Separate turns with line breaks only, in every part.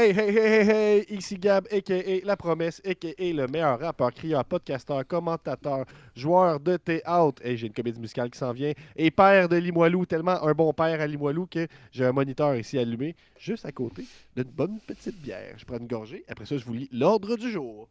Hey, hey, hey, hey, hey, ici Gab, a.k.a. La Promesse, a.k.a. le meilleur rappeur, crieur, podcasteur, commentateur, joueur de théâtre. Hey, j'ai une comédie musicale qui s'en vient. Et père de Limoilou, tellement un bon père à Limoilou que j'ai un moniteur ici allumé, juste à côté d'une bonne petite bière. Je prends une gorgée, après ça, je vous lis l'ordre du jour.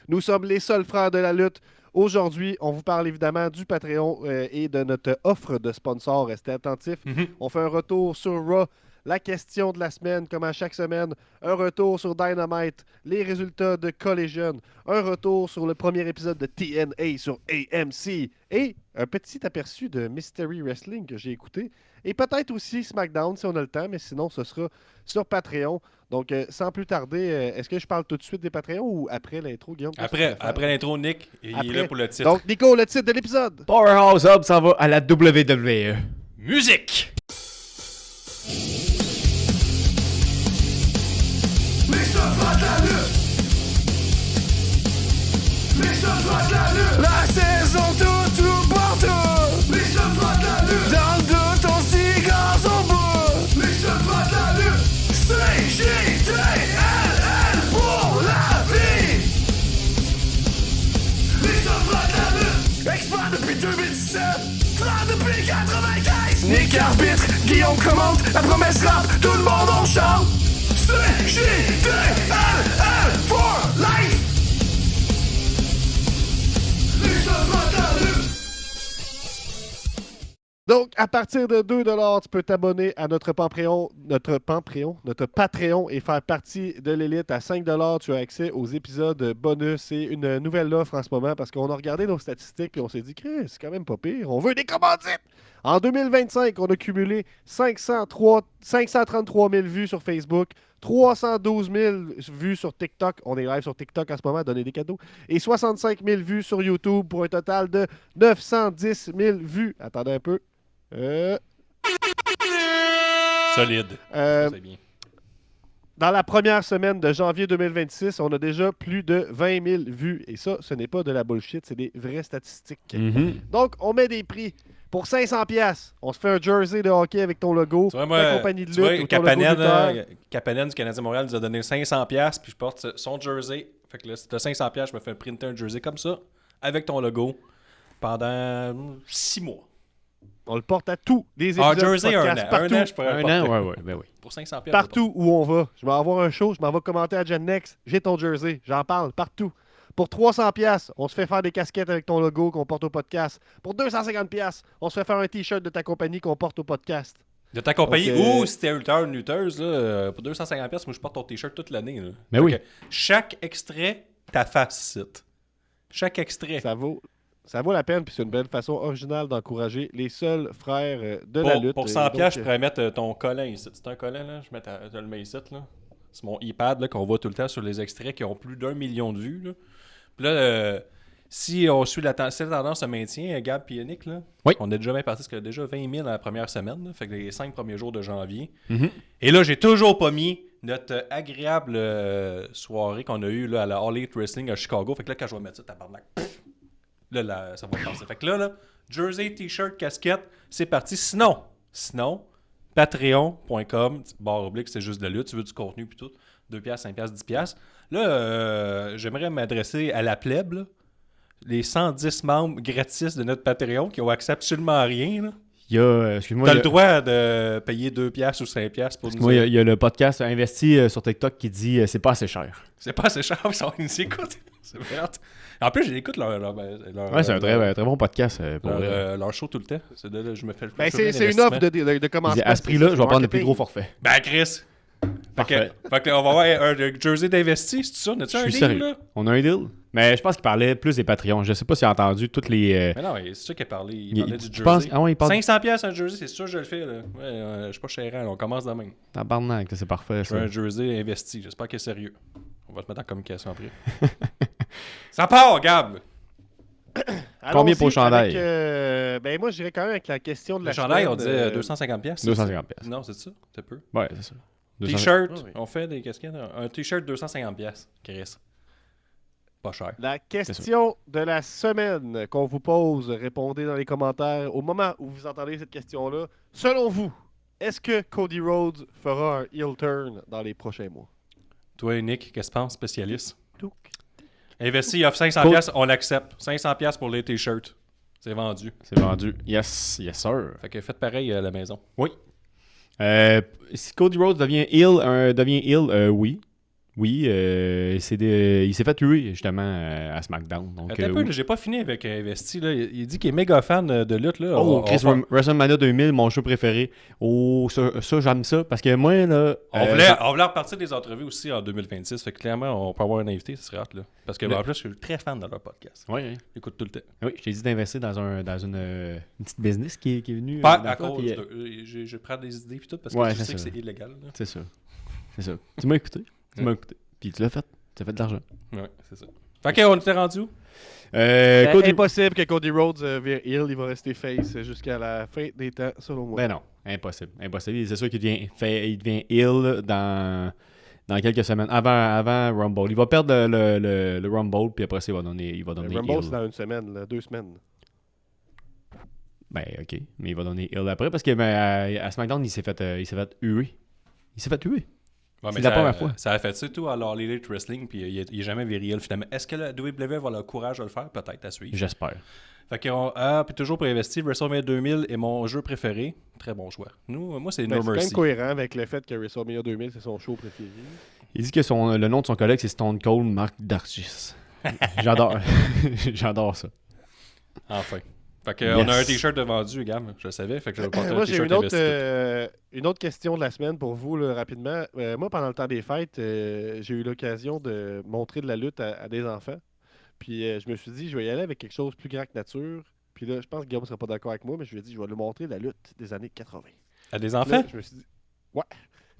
Nous sommes les seuls frères de la lutte. Aujourd'hui, on vous parle évidemment du Patreon et de notre offre de sponsor. Restez attentifs. On fait un retour sur Raw, la question de la semaine, comme à chaque semaine. Un retour sur Dynamite, les résultats de Collision. Un retour sur le premier épisode de TNA sur AMC. Et un petit aperçu de Mystery Wrestling que j'ai écouté. Et peut-être aussi SmackDown si on a le temps, mais sinon, ce sera sur Patreon. Donc, sans plus tarder, est-ce que je parle tout de suite des Patreons ou après l'intro, Guillaume? Qu'est-ce que tu
Après
préfères?
l'intro, Nick, il est là pour le titre.
Donc, Nico, le titre de l'épisode.
Powerhouse Hub s'en va à la WWE.
Musique!
La saison tout ou partout. Dans le doute, on s'y grâce au bout. CJTLL pour la vie. Expert depuis 2017, frère depuis 95. Nick arbitre, Guillaume commente, la promesse rap, tout le monde on chante. CJTLL for life.
Donc, à partir de 2$, tu peux t'abonner à notre Patreon et faire partie de l'élite. À 5$, tu as accès aux épisodes bonus. C'est une nouvelle offre en ce moment parce qu'on a regardé nos statistiques et on s'est dit, Chris, c'est quand même pas pire. On veut des commandites! En 2025, on a cumulé 533 000 vues sur Facebook, 312 000 vues sur TikTok. On est live sur TikTok en ce moment, donner des cadeaux. Et 65 000 vues sur YouTube pour un total de 910 000 vues. Attendez un peu.
Solide. C'est bien.
Dans la première semaine de janvier 2026, on a déjà plus de 20 000 vues. Et ça, ce n'est pas de la bullshit, c'est des vraies statistiques. Donc, on met des prix. Pour 500$, on se fait un jersey de hockey avec ton logo,
Tu vois, moi,
ta compagnie de
tu vois,
lutte ou ton logo lutteur.
Capanen du Canadien Montréal nous a donné 500$, puis je porte son jersey. Fait que là, si t'as 500$, je me fais printer un jersey comme ça, avec ton logo, pendant 6 mois.
On le porte à tous les épisodes
Jersey,
du podcast, partout,
un an, je pourrais le
Un an,
porter.
ben oui.
Pour 500$.
partout où on va. Je vais avoir un show, je m'en vais commenter à Gen Next, j'ai ton jersey, j'en parle partout. Pour 300$, on se fait faire des casquettes avec ton logo qu'on porte au podcast. Pour 250$, on se fait faire un t-shirt de ta compagnie qu'on porte au podcast.
De ta compagnie,
Donc,
ou si t'es un lutteur, une lutteuse, là, pour 250$, moi je porte ton t-shirt toute l'année. Là.
Mais
Fait
oui.
que chaque extrait, ta face cite. Chaque extrait.
Ça vaut la peine, puis c'est une belle façon originale d'encourager les seuls frères de la lutte.
Pour 100$, je pourrais mettre ton collant ici. C'est un collant, là? Je le mets ici, là. C'est mon iPad là, qu'on voit tout le temps sur les extraits qui ont plus d'1 million de vues. Là. Puis là, si on suit cette tendance se maintient, Gab et Yannick, là,
Oui.
on est déjà bien parti, parce qu'il y a déjà 20 000 dans la première semaine, là, fait que les 5 premiers jours de janvier.
Mhm.
Et là, j'ai toujours pas mis notre agréable soirée qu'on a eue là, à la All Elite Wrestling à Chicago. Fait que là, quand je vais mettre ça, tabarnak, là, ça va passer. Fait que là, jersey, t-shirt, casquette, c'est parti. Sinon, patreon.com, /, c'est juste de la lutte, tu veux du contenu puis tout, 2$, 5$, 10$. Là, j'aimerais m'adresser à la plèbe, là. Les 110 membres gratis de notre Patreon qui ont accès absolument à rien. Là.
Il y a, excuse-moi,
T'as
il y
le
a-
droit de payer 2$ ou 5$ pour nous
moi,
dire.
il y a le podcast Investi sur TikTok qui dit c'est pas assez cher.
C'est pas assez cher, ils nous écoutent. C'est verte. En plus, j'écoute leur
Ouais, c'est un très bon podcast pour vrai.
leur show tout le temps. C'est de là je me fais le
Ben,
plus
c'est une offre de
Il
commencement.
dit, à ce prix-là, je vais prendre le plus gros forfait.
Ben, Chris.
Parfait.
Fait que on va avoir un jersey d'investi, c'est ça? As-tu
Je
un
suis
deal,
sérieux.
là?
On a un deal. Mais je pense qu'il parlait plus des Patreons. Je sais pas s'il a entendu toutes les.
Mais non, c'est sûr qu'il parlait. Il parlait du
tu
jersey.
penses? Ah ouais, il parle.
500$ un jersey, c'est sûr que je le fais. Là. Ouais, je suis pas chérant, on commence demain.
Tabarnak, c'est parfait
Je veux
ça.
un jersey investi. J'espère qu'il est sérieux. On va te mettre en communication après. Ça part, Gab!
Combien pour le chandail?
Ben, moi, je dirais quand même avec la question de
Le
la
chandail, on
semaine,
dit 250$.
250$.
Non, c'est ça? C'est peu.
Ouais, c'est ça. 200.
T-shirt,
Ah oui.
on fait des casquettes. Un t-shirt 250$, Chris. Pas cher.
La question de la semaine qu'on vous pose, répondez dans les commentaires au moment où vous entendez cette question-là. Selon vous, Est-ce que Cody Rhodes fera un heel turn dans les prochains mois?
Toi, Nick, qu'est-ce que tu penses, spécialiste?
Touc.
Investi, il offre 500$, on l'accepte. 500$ pour les t-shirts. C'est vendu.
C'est vendu. Yes, yes sir.
Fait que faites pareil à la maison.
Oui. Si Cody Rhodes devient heel, oui. Oui, il s'est fait tuer justement à SmackDown. Donc,
Attends un peu, là, j'ai pas fini avec Investi. Là. Il dit qu'il est méga fan de lutte. Là.
Oh, Chris, WrestleMania 2000, mon show préféré. Oh, ça j'aime ça. Parce que moi, là...
On voulait repartir des entrevues aussi en 2026. Fait que clairement, on peut avoir un invité, ça serait hâte. Là. Parce que en plus, je suis très fan de leur podcast.
Oui, oui.
J'écoute tout le temps.
Oui, je t'ai dit d'investir dans une petite business qui est venue...
Pas
dans
à
le fond,
cause
puis,
je prends des idées et tout parce
Ouais,
que je
c'est
sais que
ça.
c'est illégal. Là.
C'est ça. C'est ça. Tu m'as écouté. Puis tu l'as fait. Tu as fait de l'argent.
Ouais, c'est ça. Fait que on était rendu où?
Cody...
Impossible que Cody Rhodes vire heel. Il va rester face jusqu'à la fin des temps, selon moi.
Ben non, impossible. C'est sûr qu'il devient heel dans quelques semaines. Avant Rumble. Il va perdre le Rumble, puis après ça, il va donner
Le
heel.
Rumble, c'est dans une semaine, là, 2 semaines.
Ben, OK. Mais il va donner heel après, parce que à SmackDown, il s'est fait huer. Il s'est fait huer.
Ouais,
C'est
mais
la première fois.
Ça a fait ça tout à l'All Elite Wrestling, puis il est jamais viré heel finalement. Est-ce que la WWE va avoir le courage de le faire? Peut-être, à suivre.
J'espère.
Fait que, puis toujours pour investir, WrestleMania 2000 est mon jeu préféré. Très bon choix. Moi, c'est
Ben,
No
c'est quand
Mercy.
même cohérent avec le fait que WrestleMania 2000, c'est son show préféré.
Il dit que le nom de son collègue, c'est Stone Cold Mark Dargis. J'adore. J'adore ça.
Enfin. Fait que,
Yes.
on a un t-shirt de vendu, gars. Je le savais. Fait que je vais porter un
Moi, j'ai
t-shirt
une autre question de la semaine pour vous, là, rapidement. Moi, pendant le temps des fêtes, j'ai eu l'occasion de montrer de la lutte à des enfants. Puis je me suis dit, je vais y aller avec quelque chose de plus grand que nature. Puis là, je pense que Guillaume ne sera pas d'accord avec moi, mais je lui ai dit, je vais lui montrer la lutte des années 80.
À des
Puis là,
enfants?
je me suis dit, ouais.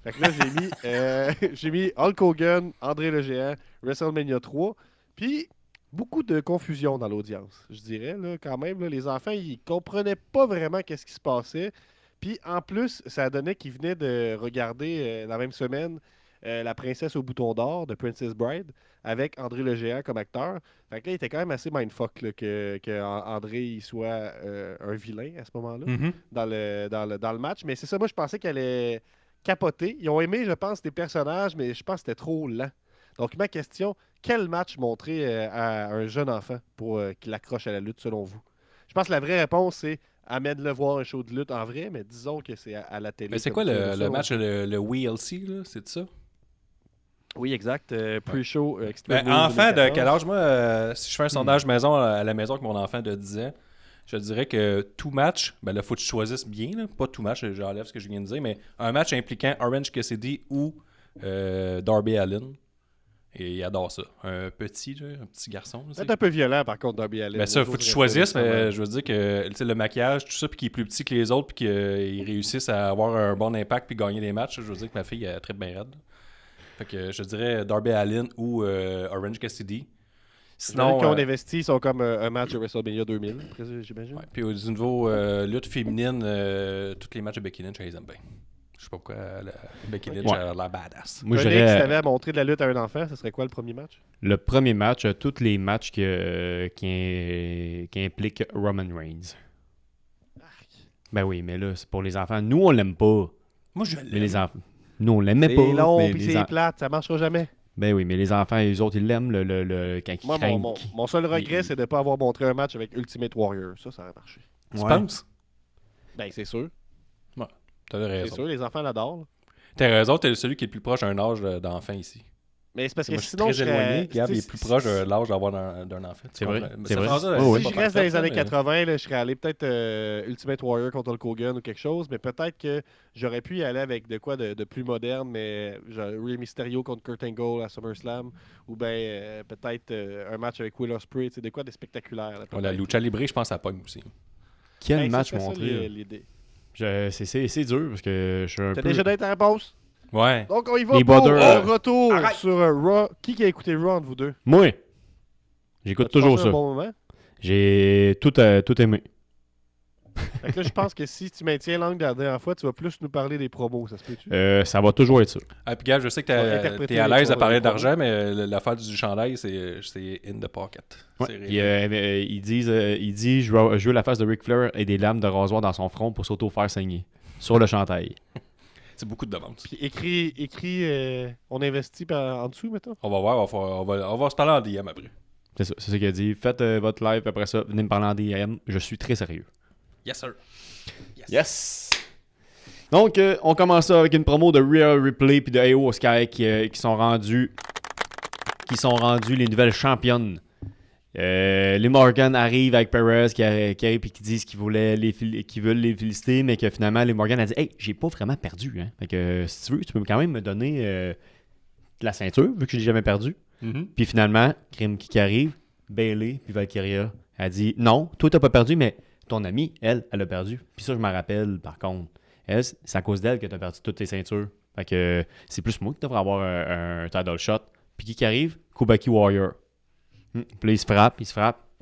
Fait que là, j'ai mis Hulk Hogan, André le Géant, WrestleMania 3. Puis beaucoup de confusion dans l'audience, je dirais, là, quand même. Là, les enfants, ils comprenaient pas vraiment qu'est-ce qui se passait. Puis en plus, ça donnait qu'ils venaient de regarder la même semaine La princesse au bouton d'or de Princess Bride avec André le Géant comme acteur. Fait que là, il était quand même assez mindfuck là, que André il soit un vilain à ce moment-là
Mhm.
dans le match. Mais c'est ça, moi je pensais qu'elle allait capoter. Ils ont aimé, je pense, des personnages, mais je pense que c'était trop lent. Donc ma question, quel match montrer à un jeune enfant pour qu'il accroche à la lutte selon vous? Je pense que la vraie réponse, c'est amène-le voir un show de lutte en vrai, mais disons que c'est à la télé.
Mais c'est
comme
quoi
ça,
le
selon
match,
vous.
le WLC, là? C'est ça?
Oui, exact. Pre-show.
Ben,
Extreme Rules
enfant de
2014.
quel âge? Moi, si je fais un sondage maison à la maison avec mon enfant de 10 ans, je dirais que tout match, ben là, faut que tu choisisses bien, là. Pas tout match, j'enlève ce que je viens de dire, mais un match impliquant Orange Cassidy ou Darby Allin. Et il adore ça. Un petit garçon. là,
C'est un peu violent, par contre, Darby Allin.
Ben ça, faut que tu choisisses, mais
mais
je veux dire que tu sais, le maquillage, tout ça, puis qu'il est plus petit que les autres, puis qu'il réussisse à avoir un bon impact, puis gagner des matchs, je veux dire que ma fille, elle tripe bien raide. Fait que je dirais Darby Allin ou Orange Cassidy.
Sinon,
Sinon,
qu'on investit, ils sont comme un match de WrestleMania 2000, j'imagine.
ouais, puis au niveau lutte féminine, tous les matchs de Becky Lynch, je les aime bien. Je sais pas pourquoi Becky Lynch
Ouais.
a l'air badass.
Moi,
Nick,
je
si
dirais
t'avais à montrer de la lutte à un enfant, ce serait quoi le premier match?
le premier match, tous les matchs qui impliquent Roman Reigns. Ben oui, mais là, c'est pour les enfants. Nous, on l'aime pas.
Moi, je
Mais
l'aime.
les enfants. Nous, on l'aimait
C'est
pas.
long,
mais
puis
les
c'est
en-
plate, ça marchera jamais.
Ben oui, mais les enfants, les autres, ils l'aiment quand ils
Moi,
craignent.
mon seul regret,
Il-
c'est de ne pas avoir montré un match avec Ultimate Warrior. Ça aurait marché.
Tu
Ouais.
penses?
Ben, c'est sûr.
T'as
C'est
raison.
sûr, les enfants l'adorent. là.
T'as raison, t'es celui qui est le plus proche d'un âge d'enfant ici.
Mais c'est parce que
Moi, je suis
sinon,
très
je serais-
éloigné. Gab
tu
est
sais,
plus proche de l'âge d'avoir d'un enfant. Tu
C'est vrai,
comprends? Mais
c'est
ça
vrai.
prend ça,
Oui,
c'est
oui.
Si
pas
je
tant
reste dans
fait,
les
ça,
années
mais-
80, là, je serais allé peut-être Ultimate Warrior contre Hulk Hogan ou quelque chose, mais peut-être que j'aurais pu y aller avec de quoi de plus moderne, mais genre Rey Mysterio contre Kurt Angle à SummerSlam, ou bien peut-être un match avec Will Ospreay, de quoi de spectaculaire. là,
Ouais, la
peut-être.
Lucha Libre, je pense que ça pogne aussi.
Quel
Ben,
match
c'est ça,
montrer?
l'idée.
C'est dur parce que je suis un
T'as
peu...
déjà donné ta réponse?
Ouais.
Donc on y va
Les
pour
Brothers.
un retour
Arrête.
sur Raw. Qui a écouté Raw entre vous deux?
Moi, j'écoute
As-tu
toujours
passé
ça.
un bon moment?
J'ai tout aimé.
Fait que là, je pense que si tu maintiens l'angle de la dernière fois, tu vas plus nous parler des promos, ça se peut-tu?
Ça va toujours être ça.
Ah, puis Gab, je sais que
Tu vas interpréter
t'es à
les
l'aise à
promos,
parler
les promos.
d'argent, mais l'affaire du chandail, c'est in the pocket.
Ouais.
C'est
Puis,
réel.
il dit je veux la face de Ric Flair et des lames de rasoir dans son front pour s'auto-faire saigner. sur le chandail.
C'est beaucoup de demandes.
Puis écrit on investit en dessous, mettons.
On va voir, on va se parler en DM après.
C'est ça qu'il a dit. Faites votre live, après ça, venez me parler en DM. Je suis très sérieux.
Yes, sir.
Yes! Donc, on commence ça avec une promo de Rhea Ripley puis de AO Sky qui sont rendus les nouvelles championnes. Les Morgan arrivent avec Perez qui arrive et qui disent qu'ils veulent les féliciter, mais que finalement, les Morgan a dit « Hey, j'ai pas vraiment perdu. Hein. Fait que si tu veux, tu peux quand même me donner la ceinture, vu que je l'ai jamais perdu.
Mm-hmm.
Puis finalement, Krim qui arrive, Bayley puis Valkyria a dit « Non, toi, t'as pas perdu, mais ton amie, elle a perdu. » Puis ça, je me rappelle, par contre. Elle, c'est à cause d'elle que t'as perdu toutes tes ceintures. Fait que c'est plus moi qui devrais avoir un title shot. Puis qui arrive? Kubaki Warrior. Puis là, il se frappe. Puis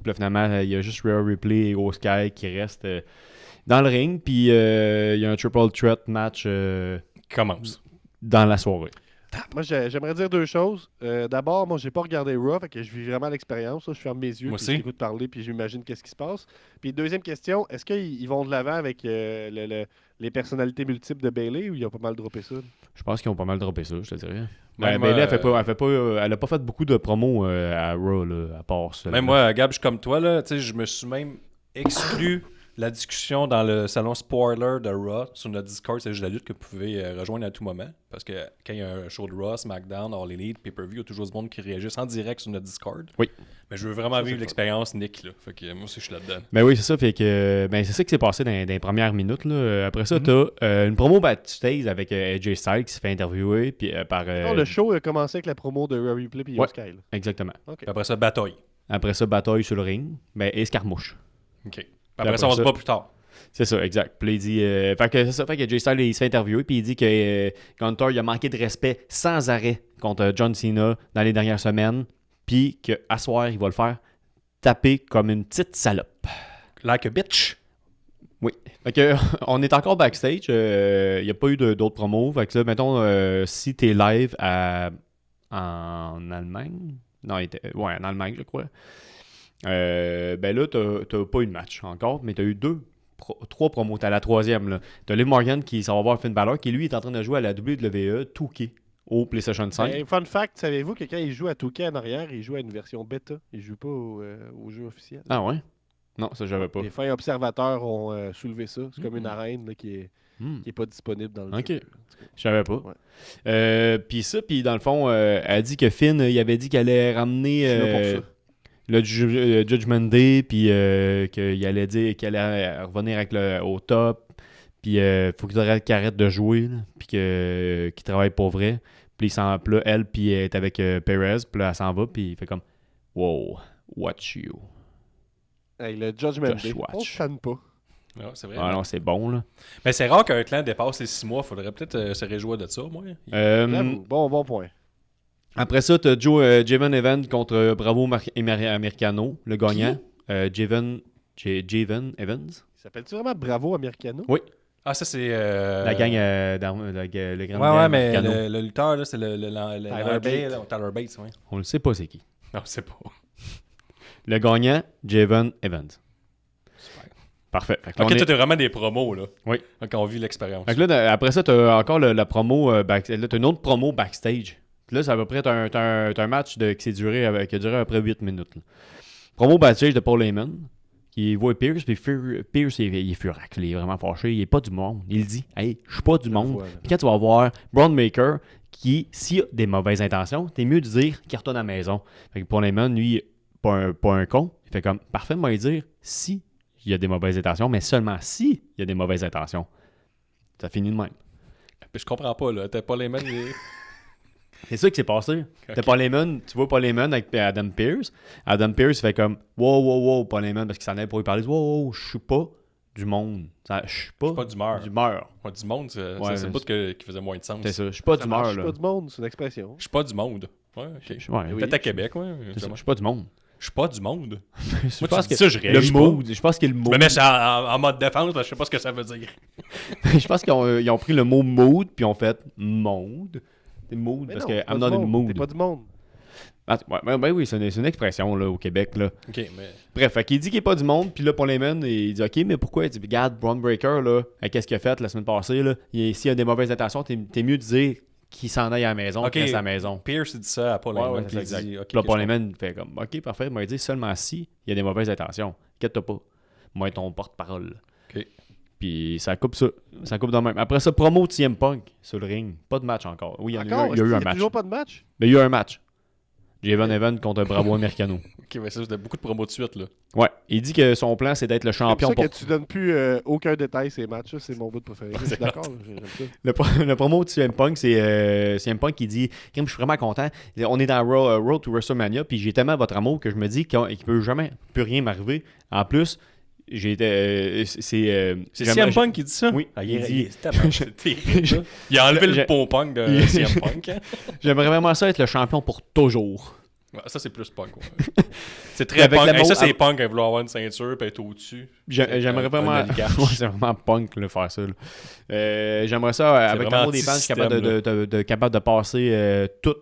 là, finalement, il y a juste Rhea Ripley et Sky qui restent dans le ring. Puis il y a un triple threat match
Commence.
dans la soirée.
Moi, j'aimerais dire deux choses. D'abord, moi, j'ai pas regardé Raw, fait que je vis vraiment l'expérience. Là. Je ferme mes yeux,
Moi
puis
aussi.
je t'écoute parler, puis j'imagine qu'est-ce qui se passe. Puis deuxième question, est-ce qu'ils vont de l'avant avec les personnalités multiples de Bayley ou ils ont pas mal droppé ça?
Je pense qu'ils ont pas mal droppé ça, je te dirais.
Même,
Bayley, elle a pas fait beaucoup de promos à Raw, là, à part ça.
Même moi, Gab, je suis comme toi, là, tu sais, je me suis même exclu la discussion dans le salon spoiler de Raw sur notre Discord. C'est juste la lutte que vous pouvez rejoindre à tout moment. Parce que quand il y a un show de Raw, SmackDown, All Elite, Pay-Per-View, il y a toujours du monde qui réagisse en direct sur notre Discord.
Oui.
Mais je veux vraiment vivre l'expérience Nick, là. Fait que moi aussi, je suis là-dedans.
Ben oui, c'est ça. Fait que c'est ça qui s'est passé dans les premières minutes. Là. Après ça, t'as une promo backstage avec AJ Styles qui se fait interviewer puis, par.
Non, le show a commencé avec la promo de Rhea Ripley et
Ouais.
Sky. Là.
Exactement.
OK.
Puis après ça, bataille.
Après ça, bataille sur le ring. Ben, escarmouche.
OK. Puis après ça, on se bat plus tard.
C'est ça, exact. Puis là, il dit. Fait que c'est ça. Fait que AJ Styles, il se fait interviewer. Puis il dit que Gunther, il a manqué de respect sans arrêt contre John Cena dans les dernières semaines. Puis qu'à soir, il va le faire taper comme une petite salope.
Like a bitch.
Oui. Fait que, on est encore backstage. Il n'y a pas eu d'autres promos. Fait que là, mettons, si t'es live en Allemagne. Non, en Allemagne, je crois. Ben là, t'as pas eu de match encore, mais t'as eu 3 promos. T'as la troisième, là. T'as Liv Morgan qui s'en va voir Finn Balor, qui lui est en train de jouer à la WWE 2K au PlayStation 5.
Ben, fun fact, savez-vous que quand il joue à 2K en arrière, il joue à une version bêta. Il joue pas au jeu officiel.
Ah ouais? Non, ça, j'avais pas.
Les fins observateurs ont soulevé ça. C'est comme une arène là, qui est pas disponible dans le
Ok.
jeu.
Je savais pas.
Ouais.
Puis dans le fond, elle dit que Finn, il avait dit qu'elle allait ramener
Je suis là pour ça.
le Judgment Day, puis qu'il allait dire qu'elle allait revenir avec au top, puis faut qu'il arrête de jouer, là, puis qu'il travaille pour vrai. Puis là, elle, puis elle est avec Perez, puis là, elle s'en va, puis il fait comme « Wow, watch you.
Hey, le Judgment
Just
Day,
watch.
on se chante pas.
Ouais, c'est » vrai.
Ah non, c'est bon, là.
Mais c'est rare qu'un clan dépasse les 6 mois. Faudrait peut-être se réjouir de ça, moi.
J'avoue. Bon point.
Après ça, t'as Javen Evans contre Bravo Americano, le gagnant. Javen Evans.
Il s'appelle-tu vraiment Bravo Americano?
Oui.
Ah, ça, c'est...
La gang, le grand
Ouais,
gang
mais
Americano.
le lutteur, là, c'est le
Tyler Bates.
là, Tyler Bates, ouais.
On le sait pas c'est qui.
Non, c'est pas.
Le gagnant, Javen Evans.
Super.
Parfait. Fait que là,
Ok,
on est-
toi, t'as vraiment des promos, là.
Oui.
Quand on vit l'expérience.
Fait que là, après ça, t'as encore la promo backstage. Là, t'as une autre promo backstage. Puis là, ça va près un match qui a duré à peu près 8 minutes. Là. Promo backstage de Paul Heyman, qui voit Pierce, puis Pierce, il est furax, il est vraiment fâché, il est pas du monde. Il dit « Hey, je suis pas du monde.
vois, là. »
Puis quand tu vas voir Braun Maker, qui, s'il a des mauvaises intentions, t'es mieux de dire qu'il retourne à la maison. Fait que Paul Heyman, lui, pas un con, il fait comme « Parfait, moi, dire si il y a des mauvaises intentions, mais seulement si il y a des mauvaises intentions. » Ça finit de même.
Puis je comprends pas, là. T'as pas les mêmes...
C'est ça qui s'est passé. T'as Paul Heyman, tu vois Paul Heyman avec Adam Pearce. Adam Pearce fait comme wow, Paul Heyman, parce qu'il s'en allait pour lui parler. Wow, je suis pas du monde. Je suis pas
d'humeur.
d'humeur.
Ouais, du monde, c'est
Ouais,
le bout qui faisait moins de sens.
C'est ça. Je suis pas
Ça marche,
d'humeur,
je suis
là.
pas du monde, c'est une expression.
Je suis pas du monde. Ouais, ok.
Ouais,
Oui.
Peut-être à Québec, ouais.
c'est ça. Je suis pas du monde.
Je suis pas du monde.
Je
Moi,
pense
tu dis ça, je
le
réagis pas.
mood, je pense que le
Je
mot.
me mets ça en mode défense, parce que je sais pas ce que ça veut dire.
Je pense qu'ils ont pris le mot mood puis ont fait monde. C'est mood
Mais
parce
non,
que
t'es pas
I'm
du
not in
monde,
mood.
T'es pas du monde.
Oui, c'est une expression là, au Québec. Là.
OK, mais...
Bref, fait qu'il dit qu'il n'est pas du monde, puis là, pour les men, il dit OK, mais pourquoi? Il dit regarde, Braun Breaker, là, qu'est-ce qu'il a fait la semaine passée? Là? S'il a des mauvaises intentions, t'es mieux de dire qu'il s'en aille à la maison qu'il reste à la maison.
Pierce dit ça à Paul Heyman.
Ouais,
Puis il
exact.
dit, OK,
Puis là,
ok,
Paul
je
Heyman fait comme OK, parfait. Il m'a dit seulement si il y a des mauvaises intentions. Inquiète-toi pas. Moi, ton porte-parole.
OK.
Puis ça coupe ça. Ça coupe dans le même. Après ça, promo de CM Punk sur le ring. Pas de match encore. Oui, il y a eu un
Il n'y a
match.
toujours pas de match?
Mais il y a eu un match. Javon Evans contre Bravo Americano.
OK, mais ça, c'était beaucoup de promos de suite, là.
Ouais. Il dit que son plan, c'est d'être le champion
C'est pour ça
pour.
que tu donnes plus aucun détail ces matchs. C'est mon bout de préféré. Je suis d'accord. J'aime ça.
Le promo de CM Punk, c'est CM Punk qui dit Kim, je suis vraiment content. On est dans Road to WrestleMania, puis j'ai tellement votre amour que je me dis qu'il peut jamais plus rien m'arriver. En plus, j'ai été.
C'est CM Punk qui dit ça?
Oui,
il
dit.
C'est terrible, ça. Il a enlevé le pot punk de CM Punk. Hein?
J'aimerais vraiment ça être le champion pour toujours.
Ouais, ça, c'est plus punk. Ouais. C'est très
Avec
punk.
l'amour-
Ça, c'est punk à vouloir avoir une ceinture et être au-dessus.
J'aimerais vraiment.
Un oligarque.
Ouais, c'est vraiment punk de faire ça. Là. J'aimerais ça avec
vraiment
l'amour des fans, je suis capable capable de passer tout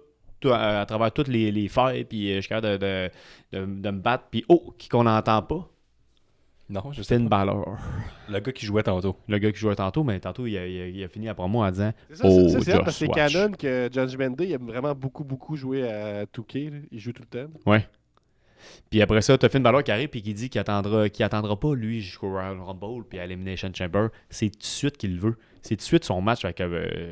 à travers toutes les failles, puis je suis capable de me battre. Puis qui qu'on n'entend pas?
Non, je sais
Finn
pas.
Balor.
Le gars qui jouait tantôt.
Le gars qui jouait tantôt, mais tantôt, il a fini la promo en disant
C'est ça, c'est
Just
parce que c'est
watch.
canon que Judgment Day il aime vraiment beaucoup jouer à 2K. Là. Il joue tout le temps.
Ouais. Puis après ça, t'as Finn Balor qui arrive et qui dit qu'il attendra pas, lui, jusqu'au Royal Rumble puis à Elimination Chamber. C'est tout de suite qu'il le veut. C'est tout de suite son match avec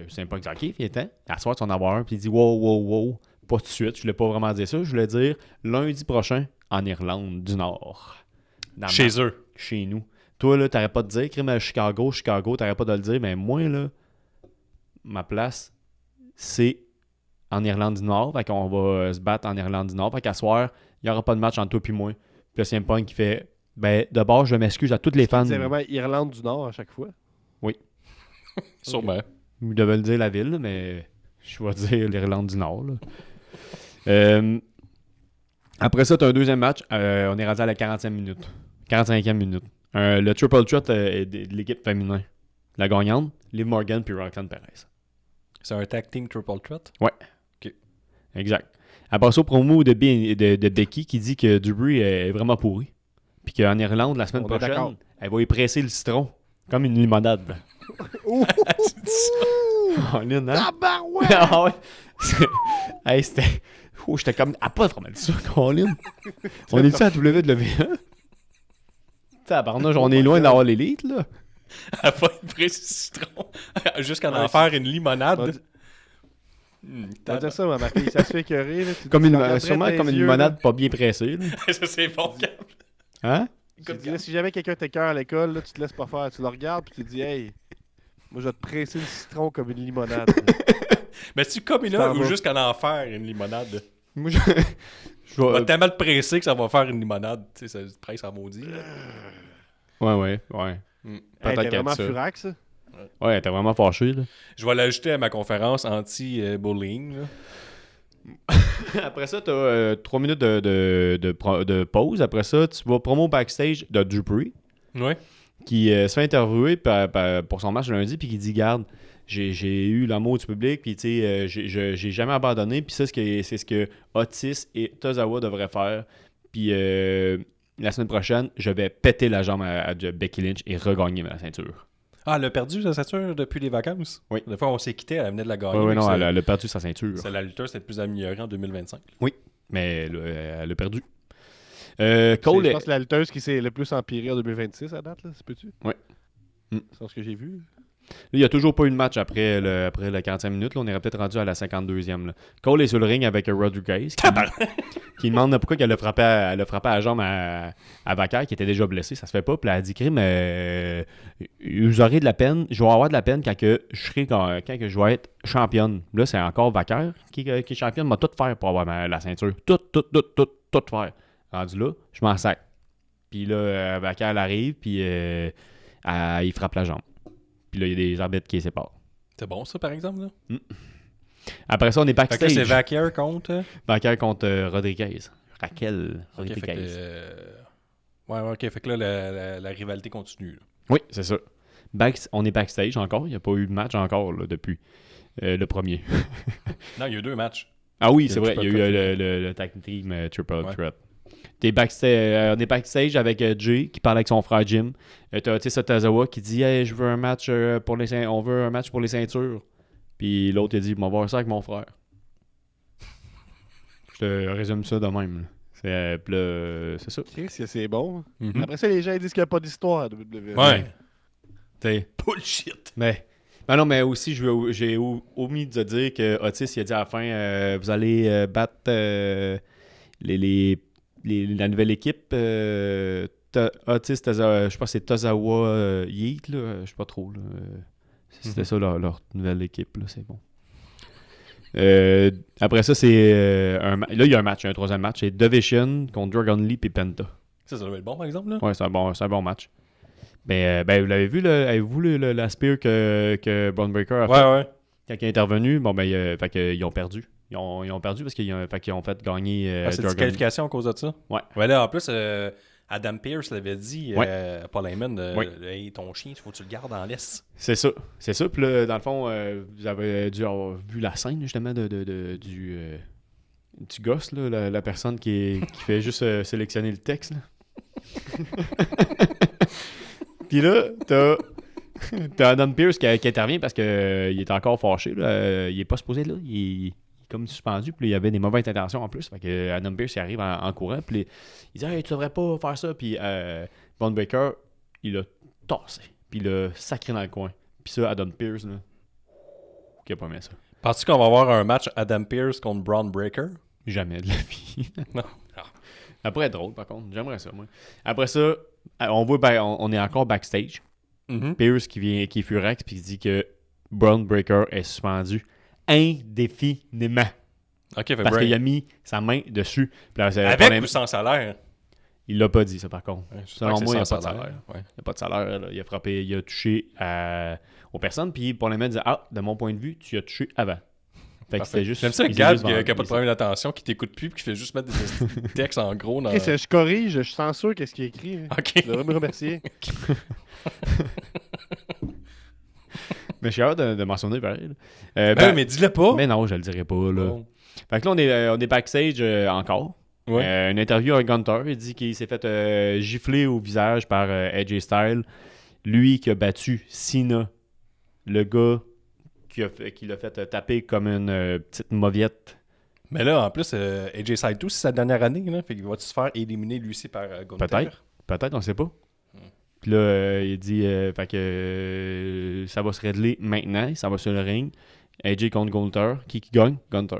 c'est pas exact. Il était à soir de son avoir un, puis il dit wow, pas tout de suite. Je voulais pas vraiment dire ça. Je voulais dire lundi prochain en Irlande du Nord.
Chez eux.
Chez nous. Toi, là, t'aurais pas de dire, crime à Chicago, t'aurais pas de le dire, mais moi, là, ma place, c'est en Irlande du Nord. Fait qu'on va se battre en Irlande du Nord. Fait qu'à soir, il n'y aura pas de match entre toi et moi. Puis là, CM Punk qui fait d'abord, je m'excuse à tous les fans.
C'est vraiment Irlande du Nord à chaque fois.
Oui.
Sûrement.
Ils devaient le dire la ville, mais je vais dire l'Irlande du Nord. Là. Après ça, tu as un deuxième match. On est rendu à la 45e minute. Le triple threat de l'équipe féminin. La gagnante, Liv Morgan puis Roxanne Perez.
C'est un tag team triple threat?
Ouais.
OK.
Exact. Après ça, au promo de Becky qui dit que Dupree est vraiment pourri. Puis qu'en Irlande, la semaine
On est
prochaine,
d'accord.
elle va y presser le citron. Comme une limonade.
Ouh!
Oh, Lynn, hein?
Tabarouette!
Ah ouais. Hey, c'était... Oh, j'étais comme... Ah, pas vraiment dit ça, Colin. On est-tu à WWE? Tabarnouche, on est loin d'avoir l'élite, là.
Elle va y presser le citron jusqu'à en faire une limonade.
On va dire ça, ma fille, ça se fait écœurer. Là.
Comme
Tu la regardes
sûrement
direct
comme
dans
une
les yeux,
limonade pas bien pressée, là.
Ça, c'est bon.
Hein?
Tu te dis, là, si jamais quelqu'un t'écœure à l'école, là, tu te laisses pas faire. Tu le regardes puis tu te dis, hey, moi je vais te presser le citron comme une limonade.
Mais c'est comme une
Tu t'en
ou
vas.
jusqu'à en faire une limonade.
Moi, je
On va
vais...
tellement te presser que ça va faire une limonade. Tu sais, ça te presse en maudit. Là.
Ouais.
Hey,
Peut-être
t'es
qu'elle
vraiment
dit ça.
furax, ça.
Ouais, t'es vraiment fâché, là.
Je vais l'ajouter à ma conférence anti-bullying.
Après ça, t'as 3 minutes de pause. Après ça, tu vas promo backstage de Dupree,
Ouais.
qui se fait interviewer pour son match lundi, puis qui dit garde, j'ai eu l'amour du public, puis tu sais, j'ai jamais abandonné, puis ça, c'est ce que Otis et Tozawa devraient faire. Puis la semaine prochaine, je vais péter la jambe à Becky Lynch et regagner ma ceinture.
Ah, elle a perdu sa ceinture depuis les vacances?
Oui.
Des fois, on s'est quitté, elle venait de la gagner.
Ouais, non,
c'est-
elle a perdu sa ceinture.
c'est la lutteuse c'était plus améliorée en 2025.
Mais elle a perdu.
Je
Cole,
pense que c'est la lutteuse qui s'est le plus empirée en 2026 à date, là, c'est peux-tu?
Ouais.
C'est ce que j'ai vu.
il n'y a toujours pas eu de match après la 45 minutes. Là, on est peut-être rendu à la 52e. Là. Cole est sur le ring avec Rodriguez qui demande pourquoi elle a frappé à la jambe à Vacker qui était déjà blessé. Ça se fait pas. Puis elle a dit crime, vous aurez de la peine. Je vais avoir de la peine quand que je vais être championne. Là, c'est encore Vacker qui est championne. M'a tout faire pour avoir la ceinture. Tout faire. Rendu là, je m'en sac. Puis là, Vacker elle arrive, puis il frappe la jambe. Puis là, il y a des arbitres qui les séparent.
C'est bon, ça, par exemple? Là?
Après ça, on est
Fait que là,
backstage.
c'est Vaquier contre...
Vacker contre Rodriguez. Raquel
Ok, fait
Rodriguez.
que, ouais, ok. Fait que là, la rivalité continue. Là.
Oui, c'est ça. On est backstage encore. Il n'y a pas eu de match encore là, depuis le premier.
Non, il y a eu 2 matchs.
Ah oui,
Le
c'est vrai, il y a
Triple
eu
Threat.
le tag team Triple
Ouais.
Threat. On est backstage avec Jay qui parle avec son frère Jim. T'as Tessa Tozawa qui dit hey, je veux un match on veut un match pour les ceintures. Puis l'autre il dit on va voir ça avec mon frère. Je te résume ça de même. Là. Puis là, c'est ça.
Chris, c'est bon.
Mhm.
Après ça, les gens ils disent qu'il n'y a pas d'histoire à WWE.
Ouais.
T'sais,
Bullshit.
mais non, mais aussi j'ai omis de dire que Otis il a dit à la fin vous allez battre la nouvelle équipe Otis je pense que c'est Tozawa Yeet là, je sais pas trop là. C'était ça leur nouvelle équipe là, c'est bon. Après ça c'est là il y a un troisième match, c'est Division contre Dragon Lee et Penta.
Ça doit être bon, par exemple, là?
Ouais, c'est un bon match. Ben, vous l'avez vu, là, avez-vous la spear que Braun Breaker a fait
Ouais.
quand il est intervenu? Bon, ben, fait que, ils ont perdu. Ils ont perdu parce qu'ils ont fait gagner
C'est une
Dragon.
disqualification à cause de ça?
Ouais.
Ouais, là, en plus, Adam Pearce l'avait dit,
Ouais.
Paul Heyman,
Ouais.
hey, ton chien, il faut que tu le gardes en laisse.
C'est ça. Puis là, dans le fond, vous avez dû avoir vu la scène, justement, du gosse, là, la personne qui fait juste sélectionner le texte, là. Puis là, t'as Adam Pearce qui intervient parce qu'il est encore fâché. Là. Il est pas supposé là. Il est comme suspendu. Puis là, il y avait des mauvaises intentions en plus. Fait que Adam Pearce il arrive en courant. Puis il dit hey, tu devrais pas faire ça. Puis Braun Breaker, il l'a tassé. Puis il l'a sacré dans le coin. Puis ça, Adam Pearce, là, qui a pas aimé ça.
Penses-tu qu'on va avoir un match Adam Pearce contre Braun Breaker?
Jamais de la vie.
Non.
Ça pourrait être drôle, par contre. J'aimerais ça, moi. Après ça, on est encore backstage.
Mhm.
Pierce qui est furax puis qui dit que Braun Breaker est suspendu indéfiniment.
Ok, fait
Parce
Braun.
qu'il a mis sa main dessus. Puis là,
Avec ou sans salaire?
Il l'a pas dit, ça, par contre.
Ouais, j'espère
Selon
que
moi, il
c'est
n'y a
sans
pas de salaire.
Ouais.
Il n'y a pas de salaire. Là. Il a frappé, il a touché aux personnes. Puis pour les mettre, il dit de mon point de vue, tu as touché avant. Fait que c'était juste.
J'aime ça,
il s'est
Gab,
juste
qui a
vendu,
pas de
ça.
problème d'attention, qui t'écoute plus, puis qui fait juste mettre des textes en gros dans.
Chris, je corrige, je suis sans sûr qu'est-ce qu'il est écrit. hein.
Ok.
Je devrais me remercier.
Mais je suis hâte de mentionner pareil.
Mais dis-le pas.
Mais non, je le dirai pas. Là.
Bon.
Fait que là, on est backstage encore.
Ouais.
Une interview avec Gunter. Il dit qu'il s'est fait gifler au visage par AJ Styles. Lui qui a battu Cena. Le gars qui l'a fait taper comme une petite mauviette.
Mais là, en plus, AJ Styles, c'est sa dernière année, là. Fait qu'il va se faire éliminer lui aussi par Gunther.
Peut-être, on sait pas. Puis là, il dit fait que ça va se régler maintenant. Ça va sur le ring. AJ contre Gunter. Qui gagne? Gunter.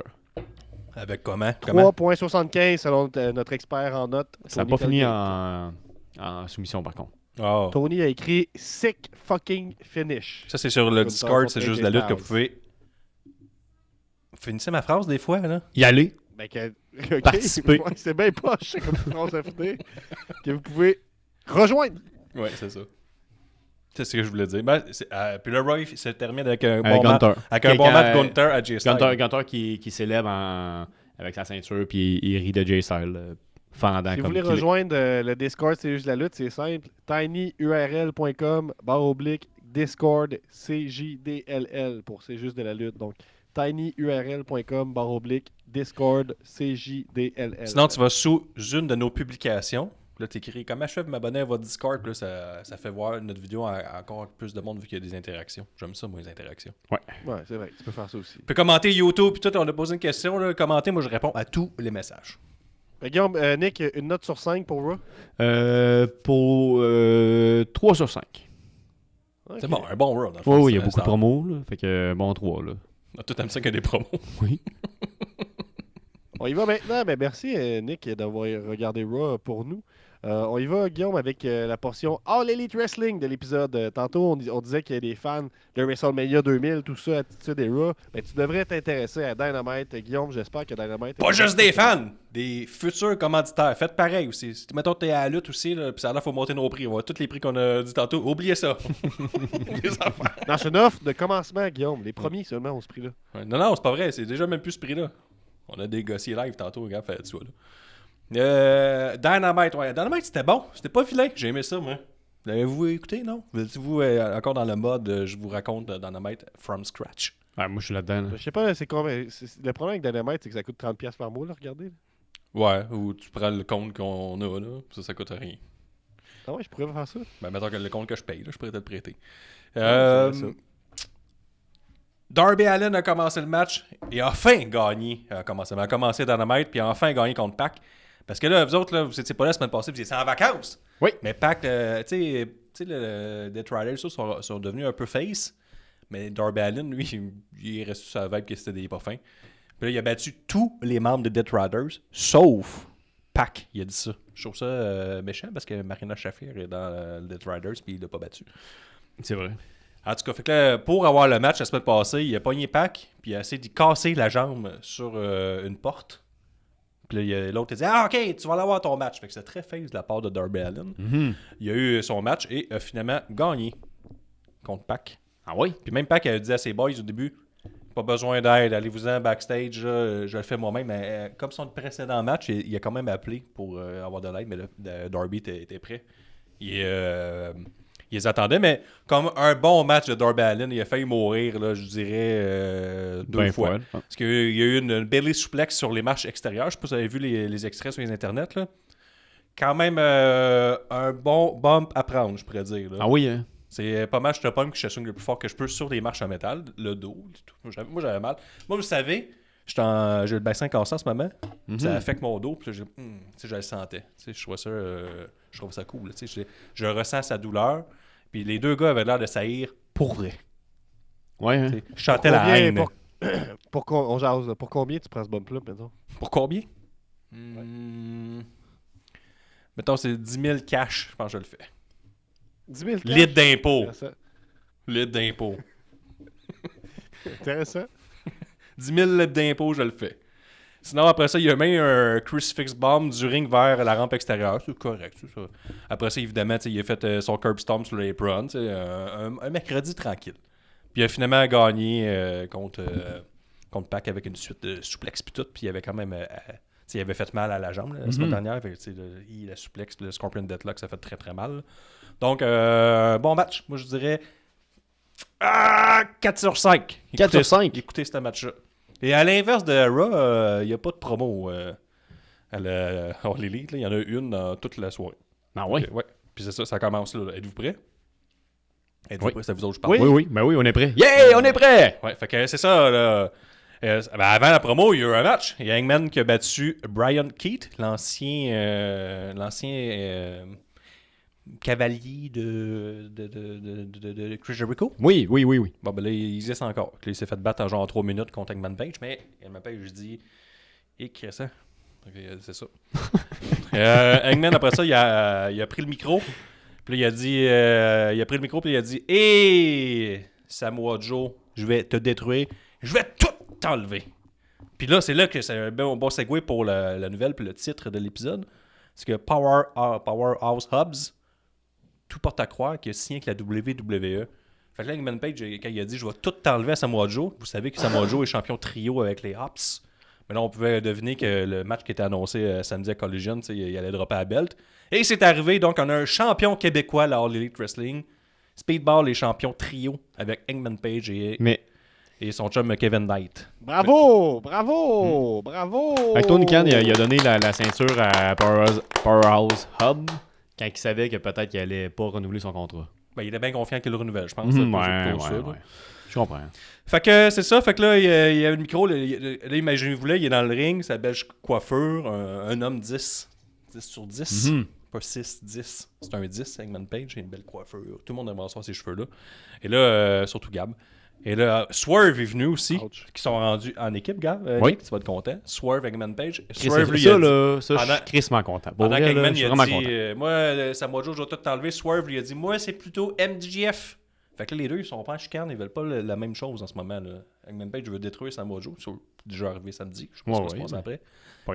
Avec comment?
3.75 selon notre expert en notes.
Ça n'a
Tony
pas fini
Calgate.
en soumission, par contre.
Oh.
Tony a écrit sick fucking finish.
Ça, c'est sur le
Gunther
Discord,
contre
c'est juste
AJ
la lutte que
Styles.
vous pouvez. Finissez ma phrase des fois, là.
Y aller.
Ben, ok.
Participer.
Ouais, c'est bien poche comme phrase à finir. Que vous pouvez rejoindre.
Ouais, c'est ça. C'est ce que je voulais dire. Ben, puis le Roy se termine avec un
Avec
bon match.
Gunter.
Avec un bon match Gunther à J Styles.
Gunter qui s'élève avec sa ceinture puis il rit de Jay Styles fendant
Si vous
comme
voulez
qu'il est.
rejoindre le Discord, c'est juste la lutte, c'est simple. tinyurl.com/Discord CJDLL pour c'est juste de la lutte. Donc tinyurl.com/Discord CJDLL.
Sinon, tu vas sous une de nos publications. Là, tu écris comment je fais pour m'abonner à votre Discord. Là, ça fait voir notre vidéo à encore plus de monde vu qu'il y a des interactions. J'aime ça, moi, les interactions.
Ouais, c'est vrai, tu peux faire ça aussi.
Tu peux commenter YouTube. Puis tout, on a posé une question. Là, commenter, moi, je réponds à tous les messages.
Guillaume, Nick, une note sur 5 pour Raw?
Pour 3 sur 5.
C'est bon, un bon round.
Oui, il y a beaucoup de promos. Là, fait que bon 3. Là.
Tout aime ça qu'il y a des promos.
Oui.
On y va maintenant. Ben, merci, Nick, d'avoir regardé Raw pour nous. On y va, Guillaume, avec la portion All Elite Wrestling de l'épisode. Tantôt, on disait qu'il y a des fans de WrestleMania 2000, tout ça, Attitude Era. Ben, tu devrais t'intéresser à Dynamite. Guillaume, j'espère que Dynamite...
Pas juste des fans, des futurs commanditaires. Faites pareil aussi. Si, mettons, t'es à la lutte aussi, là, puis ça a l'air, faut monter nos prix. On va tous les prix qu'on a dit tantôt. Oubliez ça. Les affaires.
Non, c'est une offre de commencement, Guillaume. Les premiers seulement ont ce prix-là.
Ouais, non, c'est pas vrai. C'est déjà même plus ce prix-là. On a négocié live tantôt, regarde, fait ça, là. Dynamite, ouais. Dynamite, c'était bon. C'était pas vilain. J'ai aimé ça, moi. L'avez-vous écouté, non? Êtes-vous encore dans le mode je vous raconte Dynamite from scratch?
Ouais, moi, je suis là-dedans. Là.
Je sais pas, c'est combien. Le problème avec Dynamite, c'est que ça coûte 30$ par mois, là, regardez. Là.
Ouais, ou tu prends le compte qu'on a, là, ça coûte rien.
Ah ouais, je pourrais faire ça.
Ben, mettons que le compte que je paye, là, je pourrais te le prêter.
Ouais, c'est ça.
Darby Allin a commencé le match et a enfin gagné. Il a commencé Dynamite, puis a enfin gagné contre Pac. Parce que là, vous autres, là, vous étiez pas là la semaine passée, vous étiez en vacances.
Oui.
Mais Pac, tu sais, le Death Riders sont devenus un peu face. Mais Darby Allin, lui, il reste sur sa vibe que c'était des pas fins. Puis là, il a battu tous les membres de Death Riders, sauf Pac. Il a dit ça. Je trouve ça méchant parce que Marina Shafir est dans le Death Riders, puis il l'a pas battu.
C'est vrai.
En tout cas, fait que là, pour avoir le match la semaine passée, il a pogné Pac, puis il a essayé de casser la jambe sur une porte. Puis là, l'autre a dit « Ah, OK, tu vas l'avoir ton match. » Fait que c'est très face de la part de Darby Allin.
Mm-hmm.
Il a eu son match et a finalement gagné contre Pac.
Ah oui?
Puis même Pac a dit à ses boys au début « Pas besoin d'aide, allez-vous-en backstage, là, je le fais moi-même. » Mais comme son précédent match, il a quand même appelé pour avoir de l'aide, mais là, Darby était prêt. Ils attendaient, mais comme un bon match de Darby Allin, il a failli mourir, là, je dirais, 2 fois. Parce qu'il y a eu une belly suplex sur les marches extérieures. Je sais pas si vous avez vu les extraits sur les internets. Là. Quand même un bon bump à prendre, je pourrais dire. Là.
Ah oui, hein?
C'est pas mal, je te pomme que je swing le plus fort que je peux sur des marches en métal, le dos, tout. Moi, j'avais mal. Moi, vous savez, j'ai le bassin cassé en ce moment. Ça affecte mon dos, puis là, je le sentais. Je trouve ça cool. Je ressens sa douleur. Puis les deux gars avaient l'air de saillir pour vrai.
Ouais, hein?
Je chantais la haine.
On jase, là. Pour combien tu prends ce bump-là, mettons?
Pour combien? Mettons, c'est 10 000 cash, je pense que je le fais.
10 000 cash?
Litre d'impôt.
Intéressant.
Litre d'impôt.
Intéressant.
10 000 litres d'impôt, je le fais. Sinon, après ça, il y a même un crucifix bomb du ring vers la rampe extérieure. C'est correct, c'est ça. Après ça, évidemment, il a fait son curb stomp sur l'apron. Un mercredi tranquille. Puis il a finalement gagné contre Pac avec une suite de souplex puis tout. Puis il avait quand même... il avait fait mal à la jambe la semaine dernière. Fait, la souplex, le Scorpion Deathlock, ça fait très très mal. Donc, bon match. Moi, je dirais 4 sur 5.
4 sur 5?
Écoutez ce match-là. Et à l'inverse de Raw, il n'y a pas de promo à la All Elite. Il y en a une dans toute la soirée.
Ah oui?
Ouais. Puis c'est ça, ça commence là. Êtes-vous prêts? Êtes-vous prêts? C'est à vous autres que je parle.
Oui. Ben oui, on est prêt. Yeah, on est prêt!
Ouais, fait que c'est ça, là. Avant la promo, il y a eu un match. Il y a Hangman qui a battu Brian Keith, l'ancien cavalier de Chris Jericho.
Oui.
Bon, ben là, il existe encore. Il s'est fait battre en genre 3 minutes contre Hangman Page, mais Hangman Page, je dis, ça. C'est ça. Hangman, après ça, il a pris le micro. Puis là, il a pris le micro, puis il a dit, hey, Samoa Joe, je vais te détruire. Je vais tout t'enlever. Puis là, c'est là que c'est un bon segue pour la nouvelle puis le titre de l'épisode. C'est que Powerhouse Hobbs, tout porte à croire qu'il a signé avec la WWE. Fait que là, Hangman Page, quand il a dit « Je vais tout t'enlever à Samoa Joe », vous savez que Samoa Joe est champion trio avec les Hops. Mais là, on pouvait deviner que le match qui était annoncé samedi à Collision, il allait dropper à belt. Et c'est arrivé, donc on a un champion québécois à la All Elite Wrestling. Speedball est champion trio avec Hangman Page et son chum Kevin Knight.
Bravo!
Avec Tony Khan, il a donné la ceinture à Powerhouse Hub quand il savait que peut-être qu'il allait pas renouveler son contrat.
Ben, il était bien confiant qu'il le renouvelle, je pense.
Ouais. Je comprends.
Fait que c'est ça. Fait que là, il y a le micro. Là, imaginez-vous là, il est dans le ring, sa belle coiffure, un homme 10 sur 10. Pas 6, 10. C'est un 10, Hangman Page, il a une belle coiffure. Tout le monde aimerait avoir ces cheveux-là. Et là, surtout Gab. Et là, Swerve est venu aussi, qui sont rendus en équipe, Gab.
Oui.
Nick, tu vas être content. Swerve, Hangman Page.
Swerve, lui, je suis crissement content.
Pendant qu'Hangman, il a dit, moi, Samoa Joe, je vais tout t'enlever. Swerve, lui a dit, moi, c'est plutôt MJF. Fait que là, les deux, ils sont pas en chicane, ils veulent pas la même chose en ce moment. Là. Hangman Page veut détruire Samoa Joe, c'est déjà arrivé samedi. Je pense que ça se passe après.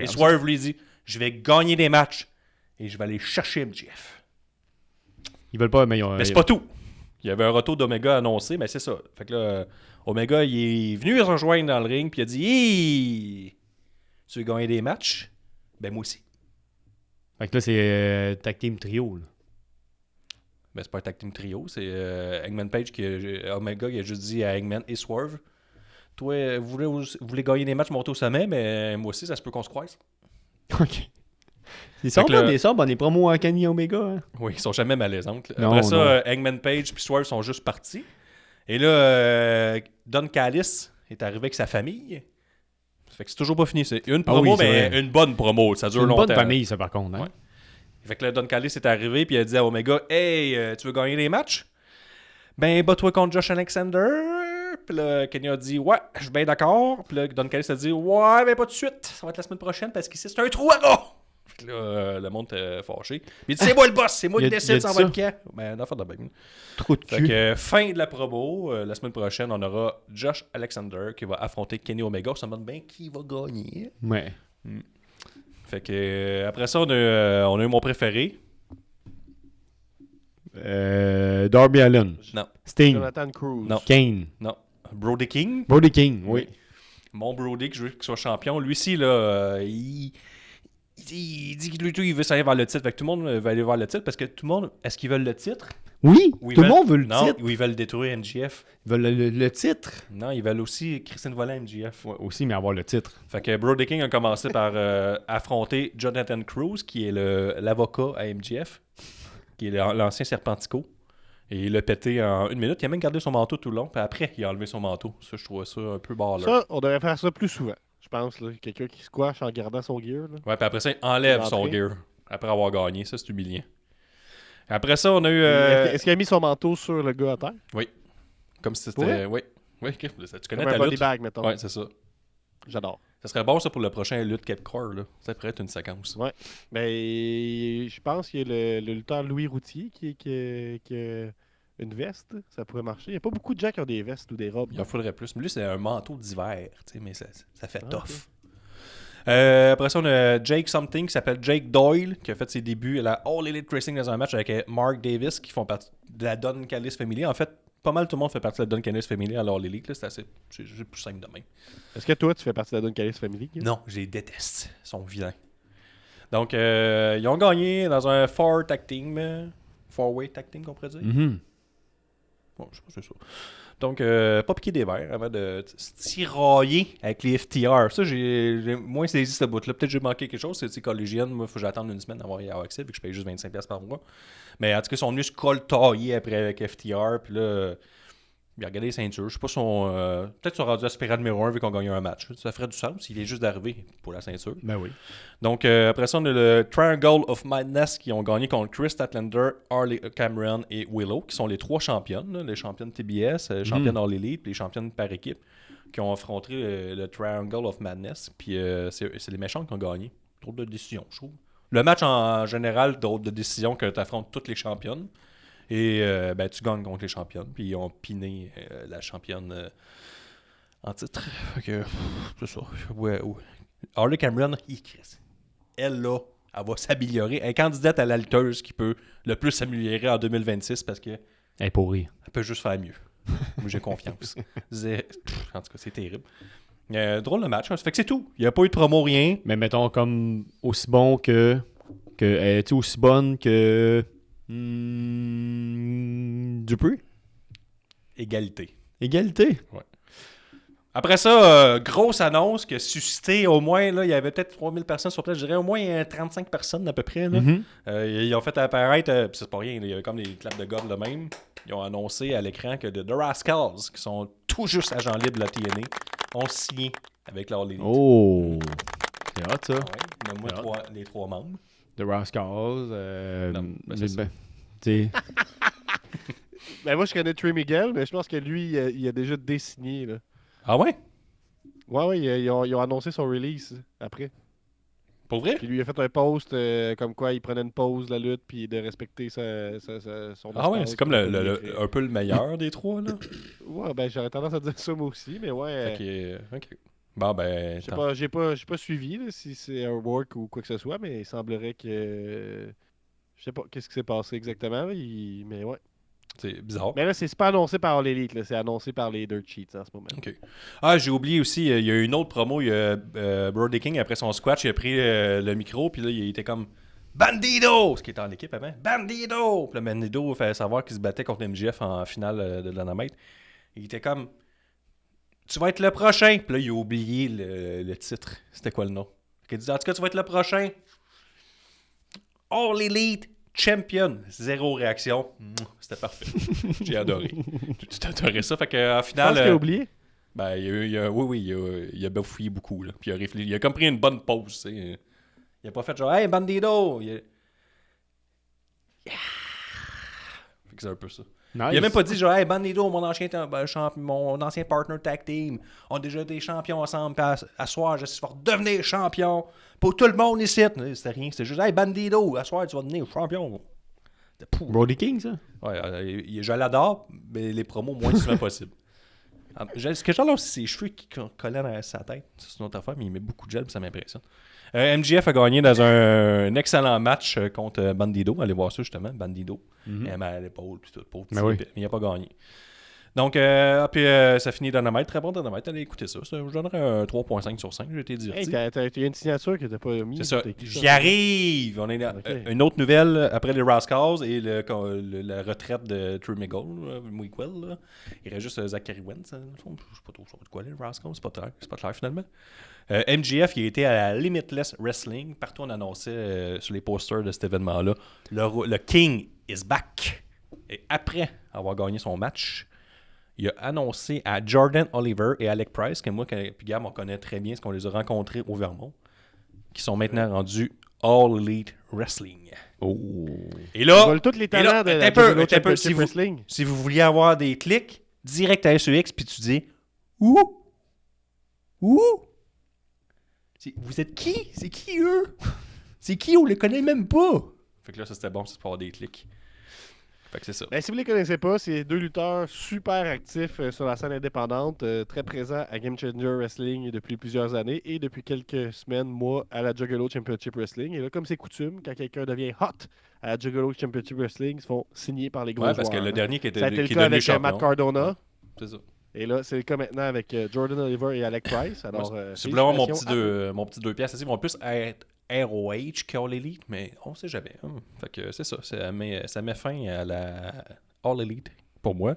Et Swerve lui dit, je vais gagner des matchs et je vais aller chercher MJF.
Ils veulent pas, mais
c'est pas tout. Il y avait un retour d'Omega annoncé, mais c'est ça. Fait que là, Omega, il est venu se rejoindre dans le ring, puis il a dit, hey, tu veux gagner des matchs? Ben, moi aussi.
Fait que là, c'est tag team trio. Là.
Ben, c'est pas un tag team trio, c'est Hangman Page Omega, il a juste dit à Hangman et Swerve, toi, vous voulez gagner des matchs, monter au sommet, mais moi aussi, ça se peut qu'on se croise.
OK. Ils sont bonnes, les promos à Kenny Omega. Hein?
Oui, ils sont jamais malaisantes.
Non,
Après ça,
non.
Hangman Page puis Swerve sont juste partis. Et là, Don Callis est arrivé avec sa famille. Ça fait que c'est toujours pas fini. C'est une promo,
oui, c'est
mais
vrai.
une bonne promo. Ça
C'est
dure
une
longtemps.
bonne famille, ça, par contre. Hein?
Ouais. Fait que là, Don Callis est arrivé puis il a dit à Omega, hey, tu veux gagner des matchs? Ben, bats-toi contre Josh Alexander. Puis là, Kenny a dit, ouais, je suis bien d'accord. Puis là, Don Callis a dit, ouais, mais pas tout de suite. Ça va être la semaine prochaine parce qu'ici, c'est un trou à rat. Fait que là, le monde était fâché. Puis il dit, c'est moi le boss, c'est moi qui décide, ça va être quand. Ben, d'affaire de bain.
Trop de
Fait
cul.
que fin de la promo, la semaine prochaine, on aura Josh Alexander qui va affronter Kenny Omega. On se demande bien qui va gagner.
Ouais.
Fait que après ça, on a eu mon préféré.
Darby Allin.
Non,
Sting.
Jonathan Cruz.
Non.
Kane.
non. Brody King.
Brody King, oui.
Mon Brody, que je veux qu'il soit champion. Lui-ci, là, il dit que lui, tout, il veut s'aller vers le titre. Fait que tout le monde va aller vers le titre parce que tout le monde, est-ce qu'ils veulent le titre?
Oui,
Ou ils
tout le
veulent-
monde veut le
Non,
titre.
ou ils veulent détruire MJF.
Ils veulent le titre.
Non, ils veulent aussi Christine Volant MJF.
Ouais, aussi, mais avoir le titre.
Fait que Brody King a commencé par affronter Jonathan Cruz, qui est l'avocat à MJF, qui est l'ancien Serpentico. Et il l'a pété en 1 minute. Il a même gardé son manteau tout le long. Puis après, il a enlevé son manteau. Ça, je trouvais ça un peu baller.
Ça, on devrait faire ça plus souvent. Je pense, là. Quelqu'un qui squash en gardant son gear. Là.
Ouais, puis après ça, il enlève son
L'entrée.
gear. Après avoir gagné. Ça, c'est humiliant. Après ça, on a eu...
Est-ce qu'il a mis son manteau sur le gars à terre?
Oui. Comme si
Pour
c'était...
vrai?
Oui. Ok. Tu connais
Comme un
ta
body
lutte?
bag, mettons.
Ouais, c'est ça.
J'adore.
Ça serait bon, ça, pour le prochain lutte Capcore, là. Ça pourrait être une séquence.
Ouais. Mais je pense qu'il y a le lutteur Louis Routier qui a une veste. Ça pourrait marcher. Il n'y a pas beaucoup de gens qui ont des vestes ou des robes.
Il en faudrait plus. Mais lui, c'est un manteau d'hiver, tu sais, mais ça fait
Ah,
tough.
ok.
Après ça, on a Jake Something qui s'appelle Jake Doyle, qui a fait ses débuts à la All Elite Wrestling dans un match avec Mark Davis, qui font partie de la Don Callis Family. En fait, pas mal tout le monde fait partie de la Don Callis Family à l'All Elite. Là, c'est plus simple de même.
Est-ce que toi, tu fais partie de la Don Callis Family? Guy?
Non, je les déteste. Ils sont vilains. Donc, ils ont gagné dans un four-way tag team, qu'on pourrait dire.
Mhm.
Bon, je pense que c'est ça. Donc, pas piquer des verres avant de se tirailler avec les FTR. Ça, j'ai moins saisi ce bout-là. Peut-être que j'ai manqué quelque chose. C'est collégienne. Moi, il faut que j'attende une semaine d'avoir accès vu que je paye juste 25$ par mois. Mais en tout cas, ils sont venus se coltailler après avec FTR. Puis là, il a regardé les ceintures. Je sais pas si peut-être qu'ils sont rendus aspirants numéro 1 vu qu'on a gagné un match. Ça ferait du sens. Il est juste d'arriver pour la ceinture.
Ben oui.
Donc, après ça, on a le Triangle of Madness qui ont gagné contre Chris Statlander, Harley Cameron et Willow, qui sont les 3 championnes, là, les championnes TBS, les championnes All Elite, puis les championnes par équipe, qui ont affronté le Triangle of Madness. Puis c'est les méchants qui ont gagné. Trop de décisions, je trouve. Le match en général, d'autres de décisions que tu affrontes toutes les championnes. Et ben, tu gagnes contre les championnes. Puis ils ont piné la championne en titre. Fait que, c'est ça. Ouais. Harley Cameron, elle, là, elle va s'améliorer. Elle est candidate à la lutteuse qui peut le plus s'améliorer en 2026 parce qu'elle
Elle est pourrie.
peut juste faire mieux. Moi, j'ai confiance. En tout cas, c'est terrible. Drôle de match. Hein. Ça fait que c'est tout. Il n'y a pas eu de promo, rien.
Mais mettons comme aussi bon que es-tu aussi bonne que Dupree?
Égalité.
Égalité.
Après ça, grosse annonce qui a suscité au moins, là, il y avait peut-être 3000 personnes sur place, je dirais au moins 35 personnes à peu près. Là.
Mhm.
Ils ont fait apparaître, puis c'est pas rien, il y avait comme des claps de gorge de même. Ils ont annoncé à l'écran que The Rascals, qui sont tout juste agents libres de la TNA, ont signé avec leur Elite.
Oh! C'est hot, ça.
Ouais, nomme-moi
Ouais.
les 3 membres.
The Rascals.
Non, ben, c'est ça.
T'sais,
Ben, moi, je connais Trey Miguel, mais je pense que lui, il a déjà désigné. Là.
Ah ouais?
Ouais, ils ont annoncé son release après.
Pour vrai?
Puis lui, il a fait un post comme quoi il prenait une pause de la lutte puis de respecter son
Ah ouais,
espace,
c'est comme
puis de l'écrire.
un peu le meilleur des 3, là.
Ouais, ben j'aurais tendance à dire ça moi aussi, mais ouais.
Ok. Bon, ben...
J'ai pas suivi là, si c'est un work ou quoi que ce soit, mais il semblerait que. Je sais pas qu'est-ce qui s'est passé exactement, là, mais ouais.
C'est bizarre.
Mais là, c'est pas annoncé par l'Elite, là, c'est annoncé par les Dirt Sheets en ce moment.
OK. Ah, j'ai oublié aussi, il y a eu une autre promo. Il y a Brody King, après son squash, il a pris le micro, puis là, il était comme Bandido! Ce qui était en équipe avant. Bandido! Puis le Bandido fait savoir qu'il se battait contre MJF en finale de Dynamite. Il était comme tu vas être le prochain. Puis là, il a oublié le titre. C'était quoi le nom? Il dit, en tout cas, tu vas être le prochain. All Elite Champion. 0 réaction. C'était parfait. J'ai adoré. J'ai adoré ça. Fait qu'en
Je
final...
pense qu'il a oublié.
Ben, il a bafouillé beaucoup. Là. Puis il a réfléchi. Il a comme pris une bonne pause. Tu sais. Il a pas fait genre, hey, Bandido! Fait que c'est un peu ça.
Nice.
Il a même pas dit genre, hey, Bandido, mon ancien partner tag team, ont déjà été champions ensemble. Puis à soir, je suis fort devenir champion. Pour tout le monde ici. C'était rien. C'était juste, hey, Bandido, à soir, tu vas devenir champion. C'était pourri.
Brody King, ça?
Ouais, je l'adore, mais les promos moins souvent possible. Ce que j'adore, c'est ses cheveux qui collaient dans sa tête. C'est une autre affaire, mais il met beaucoup de gel, ça m'impressionne. MJF a gagné dans un excellent match contre Bandido. Allez voir ça, justement, Bandido. Elle m'a à l'épaule, puis tout, pauvre petit,
oui.
mais il n'a pas gagné. Donc, puis ça finit Dynamite. Très bon Dynamite. Allez écouter ça. Je donnerais un 3.5 sur 5. J'ai été diverti.
Hey, t'as une signature que t'as pas mis.
C'est ça.
T'as écrit
J'y arrive. On est dans une autre nouvelle après les Rascals et la retraite de True Miguel. Là. Il reste juste Zachary Wentz. Je sais pas trop de quoi les Rascals. C'est pas clair finalement. MJF, il a été à la Limitless Wrestling. Partout, on annonçait sur les posters de cet événement-là le King is back. Et après avoir gagné son match, il a annoncé à Jordan Oliver et Alec Price, que moi et Gab, on connaît très bien, parce qu'on les a rencontrés au Vermont, qui sont maintenant rendus All Elite Wrestling.
Oh.
Et là,
Ils volent tous les talents de la
attends un
WWE
peu,
Championship Wrestling.
si vous vouliez avoir des clics, direct à SEX, puis tu dis « Où? Vous êtes qui? C'est qui eux? C'est qui? On les connaît même pas! » Fait que là, ça c'était bon, c'est pour avoir des clics. Fait que c'est ça.
Ben, si vous ne les connaissez pas, c'est 2 lutteurs super actifs sur la scène indépendante, très présents à Game Changer Wrestling depuis plusieurs années et depuis quelques semaines, mois, à la Juggalo Championship Wrestling. Et là, comme c'est coutume, quand quelqu'un devient hot à la Juggalo Championship Wrestling, ils se font signer par les gros
Ouais,
joueurs.
parce que le dernier qui
Ça a été le
est
cas
devenu
avec
champion.
Matt Cardona.
Ouais, c'est ça.
Et là, c'est le cas maintenant avec Jordan Oliver et Alec Price. Alors,
C'est vraiment mon petit
félicitations
2 piastres. Ils vont plus être ROH qu'All Elite, mais on sait jamais. Fait que c'est ça. Ça met fin à la All Elite pour moi.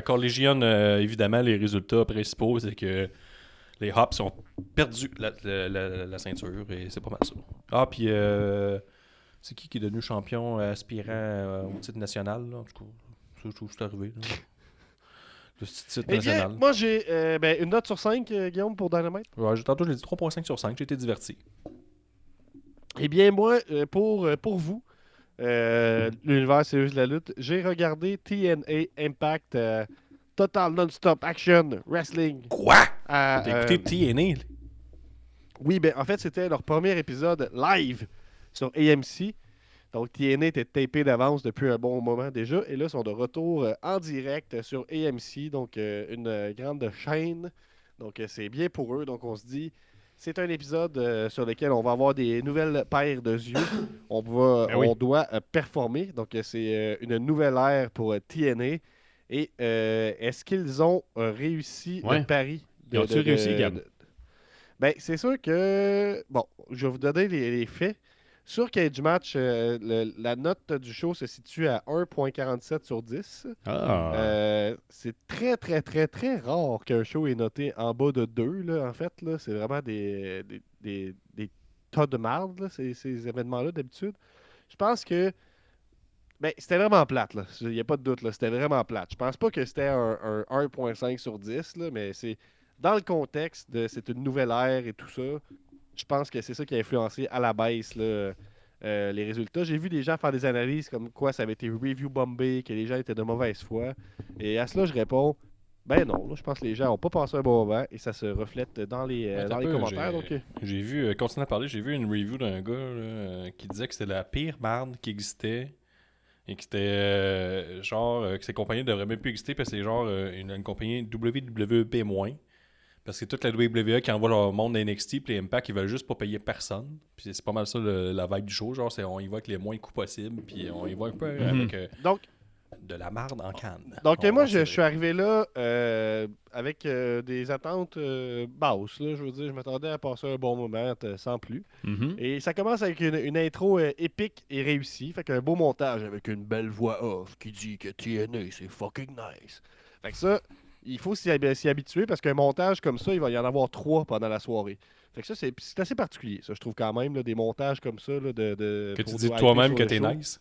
Collegian, évidemment, les résultats principaux, c'est que les Hops ont perdu la ceinture et c'est pas mal ça. Ah, puis c'est qui est devenu champion aspirant au titre national, là, en tout cas. Je trouve que c'est arrivé. Là. Le titre
Eh bien,
national.
moi, j'ai une note sur 5, Guillaume, pour Dynamite.
Ouais, tantôt, je l'ai dit 3.5 sur 5. J'ai été diverti.
Eh bien, moi, pour vous, l'univers sérieux de la lutte, j'ai regardé TNA Impact Total Non-Stop Action Wrestling.
Quoi?
À,
T'as écouté TNA?
oui, ben en fait, c'était leur premier épisode live sur AMC. Donc, TNA était tapé d'avance depuis un bon moment déjà. Et là, ils sont de retour en direct sur AMC, donc une grande chaîne. Donc, c'est bien pour eux. Donc, on se dit, c'est un épisode sur lequel on va avoir des nouvelles paires de yeux. On doit performer. Donc, c'est une nouvelle ère pour TNA. Et est-ce qu'ils ont réussi le pari?
Ils ont-tu réussi, Gab?
Ben, c'est sûr que... Bon, je vais vous donner les faits. Sur Cage Match, la note du show se situe à 1.47 sur 10. C'est très, très, très, très rare qu'un show est noté en bas de 2, là, en fait. Là. C'est vraiment des tas de marde, là, ces événements-là, d'habitude. Je pense que c'était vraiment plate. Il n'y a pas de doute. Là. C'était vraiment plate. Je pense pas que c'était un 1.5 sur 10, là, mais c'est dans le contexte de c'est une nouvelle ère et tout ça. Je pense que c'est ça qui a influencé à la baisse là, les résultats. J'ai vu des gens faire des analyses comme quoi ça avait été review bombé, que les gens étaient de mauvaise foi. Et à cela, je réponds, ben non, là, je pense que les gens n'ont pas passé un bon moment et ça se reflète dans les commentaires.
J'ai vu, continue à parler, j'ai vu une review d'un gars là, qui disait que c'était la pire marde qui existait et que c'était que ces compagnies ne devraient même plus exister parce que c'est genre une compagnie WWP-. Parce que toute la WWE qui envoie leur monde à NXT puis les Impact, ils veulent juste pas payer personne. Puis c'est pas mal ça la vibe du show. Genre, on y va avec les moins de coûts possibles. Puis on y va un peu avec de la marde en canne.
Donc, moi, je suis arrivé là avec des attentes basses. Là, je veux dire, je m'attendais à passer un bon moment sans plus. Et ça commence avec une intro épique et réussie. Fait qu'un beau montage avec une belle voix off qui dit que TNA, c'est fucking nice. Fait que ça, il faut s'y habituer parce qu'un montage comme ça, il va y en avoir 3 pendant la soirée. Fait que ça, c'est assez particulier, ça, je trouve quand même, là, des montages comme ça. Là,
Que tu
pour
dis
nous hyper
toi-même
sur
que
le
t'es
show.
nice.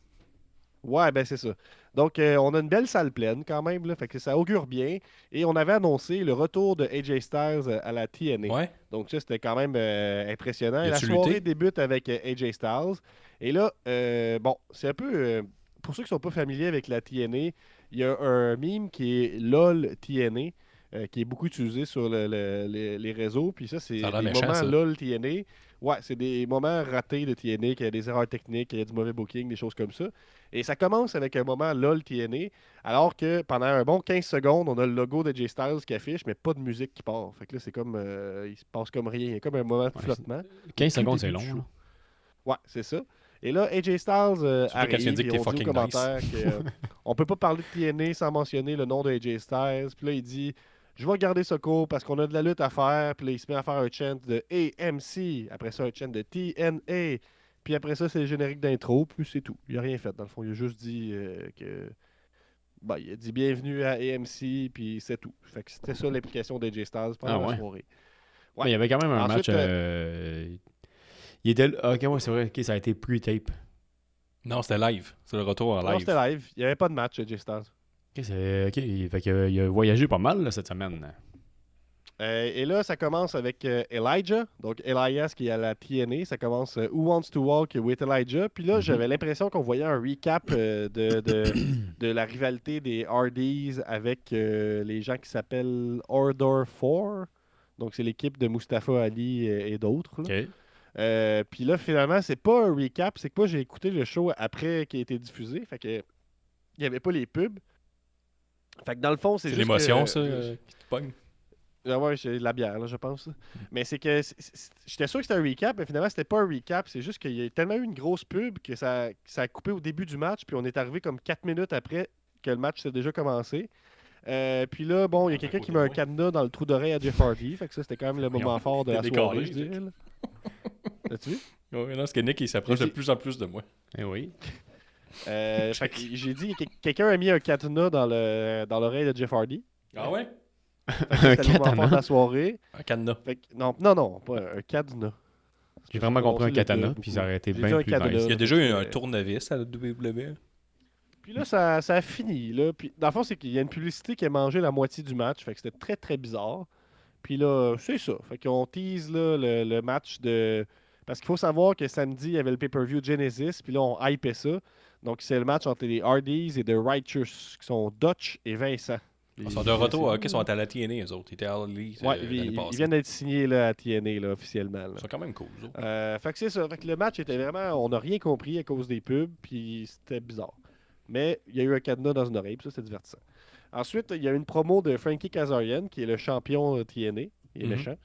Ouais, ben c'est ça. Donc, on a une belle salle pleine quand même, là, fait que ça augure bien. Et on avait annoncé le retour de AJ Styles à la TNA.
Ouais.
Donc, ça, c'était quand même impressionnant.
Y
Et la
a-tu
soirée
lutté?
débute avec AJ Styles. Et là, bon, c'est un peu. Pour ceux qui sont pas familiers avec la TNA, il y a un meme qui est LOL TNA, qui est beaucoup utilisé sur les réseaux. Puis ça,
Ça a
c'est
l'air
des
méchant,
moments
ça.
LOL TNA. Ouais, c'est des moments ratés de TNA, qu'il y a des erreurs techniques, il y a du mauvais booking, des choses comme ça. Et ça commence avec un moment LOL TNA, alors que pendant un bon 15 secondes, on a le logo de J Styles qui affiche, mais pas de musique qui part. Fait que là, c'est comme. Il se passe comme rien. Il y a comme un moment de
Ouais,
flottement.
15
Tout
secondes, c'est
début
long.
du show.
Là.
Ouais, c'est ça. Et là, AJ Styles
Surtout quand tu viens de
arrive
dire
et
que t'es
on dit aux
fucking
commentaires qu'on peut pas parler de TNA sans mentionner le nom de AJ Styles. Puis là, il dit je vais garder ce cours parce qu'on a de la lutte à faire. Puis là, il se met à faire un chant de AMC. Après ça, un chant de TNA. Puis après ça, c'est le générique d'intro. Puis c'est tout. Il a rien fait, dans le fond. Il a juste dit que. Ben, il a dit bienvenue à AMC. Puis c'est tout. Fait que c'était ça l'implication d'AJ Styles pendant
Ah
la
ouais.
soirée.
Mais
Ouais.
il y avait quand même un
Ensuite,
match. Il était. Ok, ouais, c'est vrai. Ok, ça a été pre-tape.
Non, c'était live. C'est le retour en
non,
live.
c'était live. Il n'y avait pas de match, AJ Styles.
Ok, fait qu'il a voyagé pas mal là, cette semaine.
Et là, ça commence avec Elijah, donc Elias qui est à la TNA. Ça commence Who Wants to Walk with Elijah. Puis là, j'avais l'impression qu'on voyait un recap de la rivalité des Hardys avec les gens qui s'appellent Order 4. Donc, c'est l'équipe de Mustafa Ali et d'autres. Là.
Ok.
Puis là, finalement, c'est pas un recap. C'est que moi, j'ai écouté le show après qu'il a été diffusé. Fait que il n'y avait pas les pubs. Fait que dans le fond, c'est
C'est
juste
l'émotion,
que,
ça, qui te pogne.
Ah ouais, j'ai de la bière, là, je pense. Mais c'est que j'étais sûr que c'était un recap, mais finalement, c'était pas un recap. C'est juste qu'il y a tellement eu une grosse pub que ça a coupé au début du match, puis on est arrivé comme 4 minutes après que le match s'est déjà commencé. Puis là, bon, il y a quelqu'un qui met un cadenas dans le trou d'oreille à Jeff Hardy. Fait que ça, c'était quand même le moment fort de la
T'es
soirée,
décalé,
je dirais. Là. L'as-tu vu?
Ouais, non, parce que Nick, il s'approche de plus en plus de moi.
Eh oui.
Fait que j'ai dit, quelqu'un a mis un cadenas dans l'oreille de Jeff Hardy.
Ah ouais?
Fait que c'était le moment fort de la soirée.
Un cadenas.
Fait que, non, pas un cadenas.
J'ai vraiment compris un katana, puis ça aurait été
J'ai
bien
dit un
plus
katana.
nice.
Il y a déjà eu un tournevis à la WWE.
Puis là, ça a fini. Là. Puis, dans le fond, c'est qu'il y a une publicité qui a mangé la moitié du match. Fait que c'était très, très bizarre. Puis là, c'est ça. Fait qu'on tease là, le match de... Parce qu'il faut savoir que samedi, il y avait le pay-per-view Genesis. Puis là, on hypait ça. Donc, c'est le match entre les Hardys et The Righteous, qui sont Dutch et Vincent.
Ils sont de retour. Ok, ils sont à la TNA, eux autres. Ils étaient à Harley
Ouais,
l'année
ils
passée.
viennent d'être signés là, à TNA là, officiellement. Là.
Ils sont quand même cool, eux autres.
Fait que c'est ça. Fait que le match était vraiment... On n'a rien compris à cause des pubs. Puis c'était bizarre. Mais il y a eu un cadenas dans une oreille, puis ça, c'est divertissant. Ensuite, il y a une promo de Frankie Kazarian, qui est le champion TNA. Il est méchant.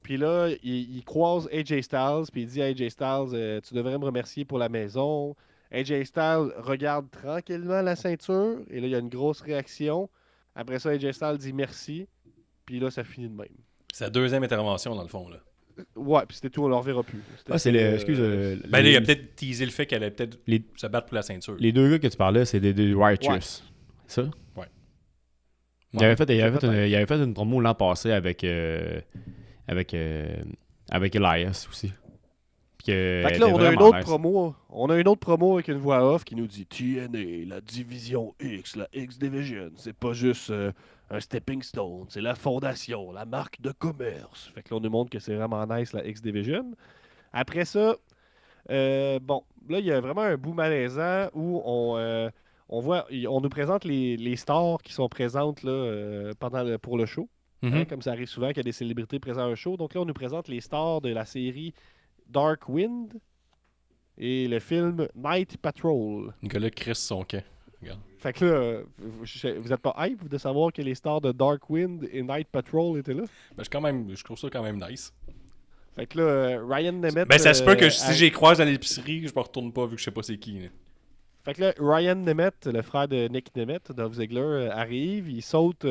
Puis là, il croise AJ Styles, puis il dit à AJ Styles, tu devrais me remercier pour la maison. AJ Styles regarde tranquillement la ceinture, et là, il y a une grosse réaction. Après ça, AJ Styles dit merci, puis là, ça finit de même.
C'est la deuxième intervention, dans le fond, là.
Ouais, puis c'était tout, on ne le reverra plus.
Ah, c'est le. Excuse.
Ben là, il a peut-être teasé le fait qu'elle allait peut-être
les-
se battre pour la ceinture.
Les deux gars que tu parlais, c'est des Righteous.
Ouais.
Ça?
Ouais.
Il avait fait,
peut-être.
il avait fait une promo l'an passé avec Elias aussi. Puis
Fait que là, on a une autre promo. On a une autre promo avec une voix off qui nous dit TNA, la division X, la X Division. C'est pas juste un stepping stone, c'est la fondation, la marque de commerce. Fait que là, on nous montre que c'est vraiment nice, la X Division. Après ça, bon, là, il y a vraiment un bout malaisant où on nous présente les stars qui sont présentes là, pour le show. Hein, comme ça arrive souvent qu'il y a des célébrités présentes à un show. Donc là, on nous présente les stars de la série Dark Wind et le film Night Patrol.
Nicolas Chris son camp. Regarde.
Fait que là, vous êtes pas hype de savoir que les stars de Dark Wind et Night Patrol étaient là?
Ben, je trouve ça quand même nice.
Fait que là, Ryan Nemeth...
Ben, ça se peut que si j'ai croisé à l'épicerie, je me retourne pas vu que je sais pas c'est qui. Là.
Fait que là, Ryan Nemeth, le frère de Nick Nemeth, Dolph Ziggler, arrive, il saute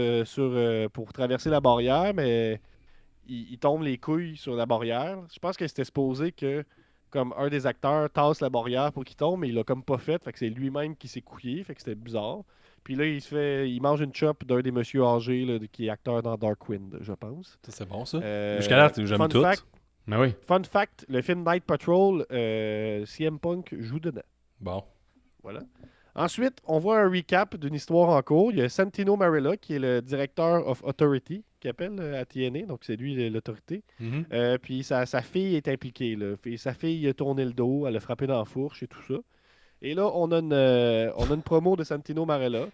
pour traverser la barrière, mais il tombe les couilles sur la barrière. Je pense que c'était supposé que, comme un des acteurs tasse la barrière pour qu'il tombe, mais il l'a comme pas fait, fait que c'est lui-même qui s'est couillé, fait que c'était bizarre. Puis là, il mange une chop d'un des messieurs âgés là, qui est acteur dans Darkwind, je pense.
Ça, c'est bon, ça.
Euh,
Jusqu'à là, j'aime
fun
tout.
fact-
Ben oui.
Fun fact, le film Night Patrol, CM Punk joue dedans.
Bon.
Voilà. Ensuite, on voit un recap d'une histoire en cours. Il y a Santino Marella, qui est le directeur of Authority, qui appelle à TNA, donc c'est lui l'autorité.
Mhm.
Puis sa fille est impliquée. Là. Sa fille a tourné le dos, elle a frappé dans la fourche et tout ça. Et là, on a une promo de Santino Marella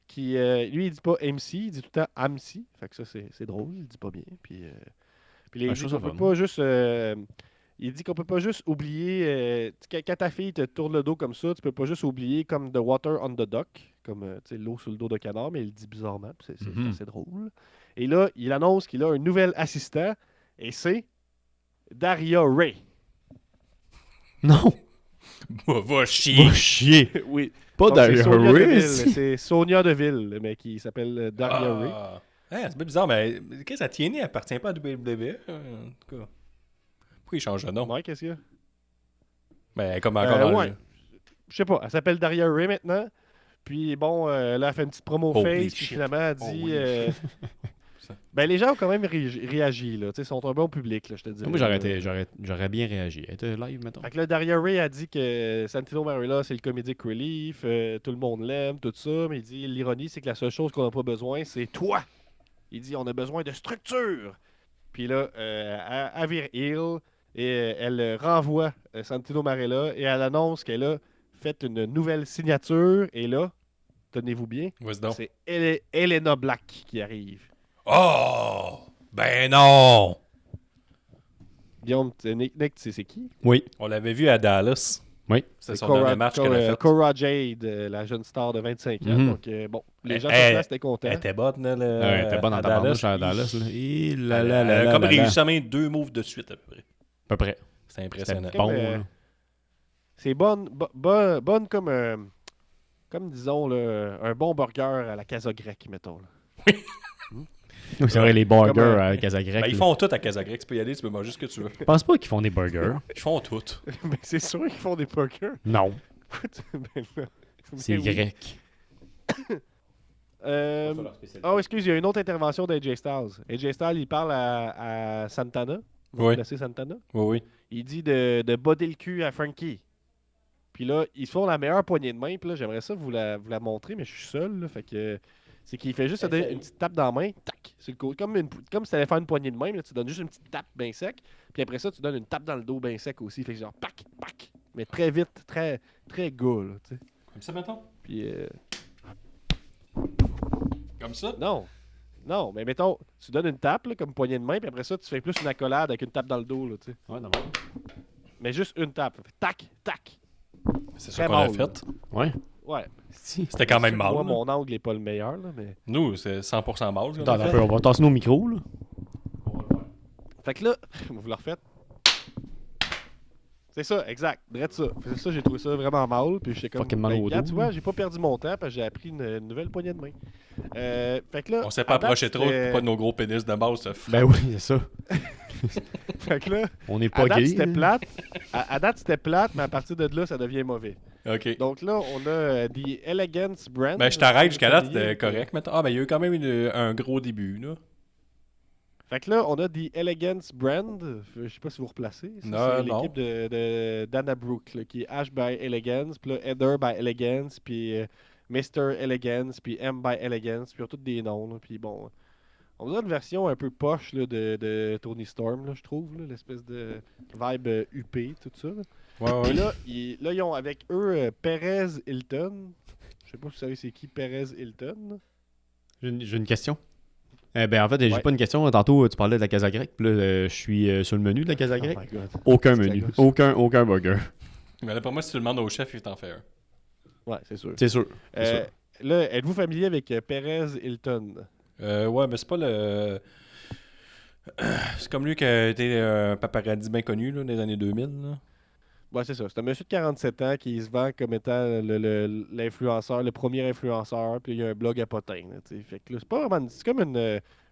qui, lui, il dit pas MC, il dit tout le temps AMC. Fait que ça, c'est drôle, il dit pas bien. Puis
Ah,
il
je
dit
trouve
qu'on
ça
peut
fun.
pas juste... il dit qu'on peut pas juste oublier... quand ta fille te tourne le dos comme ça, tu peux pas juste oublier comme The Water on the Duck, comme tu sais, l'eau sur le dos de canard, mais il le dit bizarrement, puis c'est
Mhm.
assez drôle. Et là, il annonce qu'il a un nouvel assistant, et c'est Daria Ray.
Non!
Va chier.
Va chier!
Oui.
Pas
Donc, c'est
Daria
Sonia
Ray,
Deville.
c'est-
C'est Sonia Deville, mais qui s'appelle Daria Ray.
Ah. Hein, c'est bien bizarre, mais qu'est-ce que ça TNA, elle appartient pas à WWE, en tout cas. Pourquoi il change de nom?
Ouais, qu'est-ce qu'il y a?
Ben, comme encore dans
ouais.
le...
Je sais pas, elle s'appelle Daria Ray maintenant. Puis bon, là, elle fait une petite promo
Holy
face, puis
shit.
finalement, elle dit...
Holy
ben, les gens ont quand même réagi, là. Tu sais, ils sont un bon public, là, je te dis.
Moi, j'aurais bien réagi. Elle était live, mettons.
Fait que là, Daria Ray a dit que Santino Marella, c'est le comedic relief, tout le monde l'aime, tout ça, mais il dit l'ironie, c'est que la seule chose qu'on n'a pas besoin, c'est toi. Il dit on a besoin de structure. Puis là, elle vire heel et elle renvoie Santino Marella et elle annonce qu'elle a fait une nouvelle signature. Et là, tenez-vous bien,
Vas-y donc.
c'est Elena Black qui arrive.
Oh! Ben non!
Guillaume, Nick, tu sais c'est qui?
Oui.
On l'avait vu à Dallas.
Oui.
C'est son dernier match qu'elle a fait.
Cora Jade, la jeune star de 25 ans.
Mhm.
Donc, bon, les gens
Elle-
sur place étaient contents.
Elle était bonne, là.
Elle était bonne
à
en tabarnouche à Dallas. Là. Et là, là,
Elle
là,
a
là,
comme
là,
réussi
là.
à mettre 2 moves de suite, à peu près.
À peu près.
C'est
C'était
impressionnant.
bon.
Comme,
là.
C'est bonne comme disons, là, un bon burger à la casa grecque, mettons. Là.
Oui, c'est vrai, les burgers
Comme,
à Casagrec.
Ben, ils font tout à Casagrec. Tu peux y aller, tu peux manger ce que tu veux.
Je pense pas qu'ils font des burgers.
Ils font tout.
Mais c'est sûr qu'ils font des burgers.
Non.
Ben là,
C'est
mais oui.
grec.
Oh, excuse, il y a une autre intervention d'AJ Styles. AJ Styles, il parle à Santana. Vous
Oui.
connaissez Santana?
Oui, oui.
Il dit de botter le cul à Frankie. Puis là, ils se font la meilleure poignée de main. Puis là, j'aimerais ça vous la montrer, mais je suis seul. Là, fait que c'est qu'il fait juste te donner une petite tape dans la main. Tac! Sur le côté. Comme si tu allais faire une poignée de main. Là, tu donnes juste une petite tape bien sec. Puis après ça, tu donnes une tape dans le dos bien sec aussi. Fait que genre, pac, pac. Mais très vite, très, très gars, là, tu sais.
Comme ça, mettons?
Puis,
Comme ça?
non. Non, mais mettons, tu donnes une tape, là, comme poignée de main. Puis après ça, tu fais plus une accolade avec une tape dans le dos, là, tu sais.
Ouais, non.
Mais juste une tape. Fait tac, tac.
C'est
Très
ça qu'on a
mal,
fait.
Ouais.
Ouais.
Si.
C'était quand même mal.
Moi,
là.
mon angle n'est pas le meilleur, là, mais...
Nous, c'est 100% mal. ce qu'on a
Attends un
fait.
peu, on va tasser nos micros, là.
Fait que là, vous le refaites. C'est ça, exact. Drette ça. C'est ça, j'ai trouvé ça vraiment mal. Puis j'étais comme.
Fucking mal au
regarde,
dos.
tu vois, j'ai pas perdu mon temps parce que j'ai appris une nouvelle poignée de main. Fait que là.
On s'est pas
à date,
approché trop
c'était-
pour pas de nos gros pénis de base. Ça
Ben oui, c'est ça.
Fait que là,
On n'est
à
pas
date,
gay.
c'était
là.
plate. À date, c'était plate, mais à partir de là, ça devient mauvais.
OK.
Donc là, on a The Elegance Brand.
Ben, je t'arrête jusqu'à là, c'était
Familier.
correct. Maintenant. Ah, ben, il y a eu quand même un gros début, là.
Fait que là, on a The Elegance Brand. Je sais pas si vous replacez. Ça,
Non,
c'est
non.
l'équipe de Dana Brooke, là, qui est Ash by Elegance, puis là, Heather by Elegance, puis Mr. Elegance, puis M by Elegance, puis ils ont tous des noms. Là, puis bon, on a une version un peu poche là, de Tony Storm, là, je trouve, là, l'espèce de vibe UP, tout ça. Là.
Ouais,
Puis
ouais.
là, ils ont avec eux Perez Hilton. Je sais pas si vous savez c'est qui Perez Hilton. là.
J'ai une question. Ben en fait, j'ai
Ouais.
pas une question. Tantôt, tu parlais de la casa grecque. Puis là, je suis sur le menu de la casa
Oh
grecque.
my God.
Aucun
C'est
menu.
la gosse.
Aucun burger.
Mais là, pour moi, si tu le demandes au chef, il t'en fait un.
Ouais, c'est sûr.
C'est sûr. C'est sûr.
Là, êtes-vous familier avec Perez Hilton?
Ouais, mais c'est pas le. C'est comme lui qui a été un paparazzi bien connu, là, dans les années 2000, là.
Ouais, c'est ça. C'est un monsieur de 47 ans qui se vend comme étant l'influenceur, le premier influenceur, puis il y a un blog à potin. Là, tu sais. Fait que là, c'est pas vraiment. C'est comme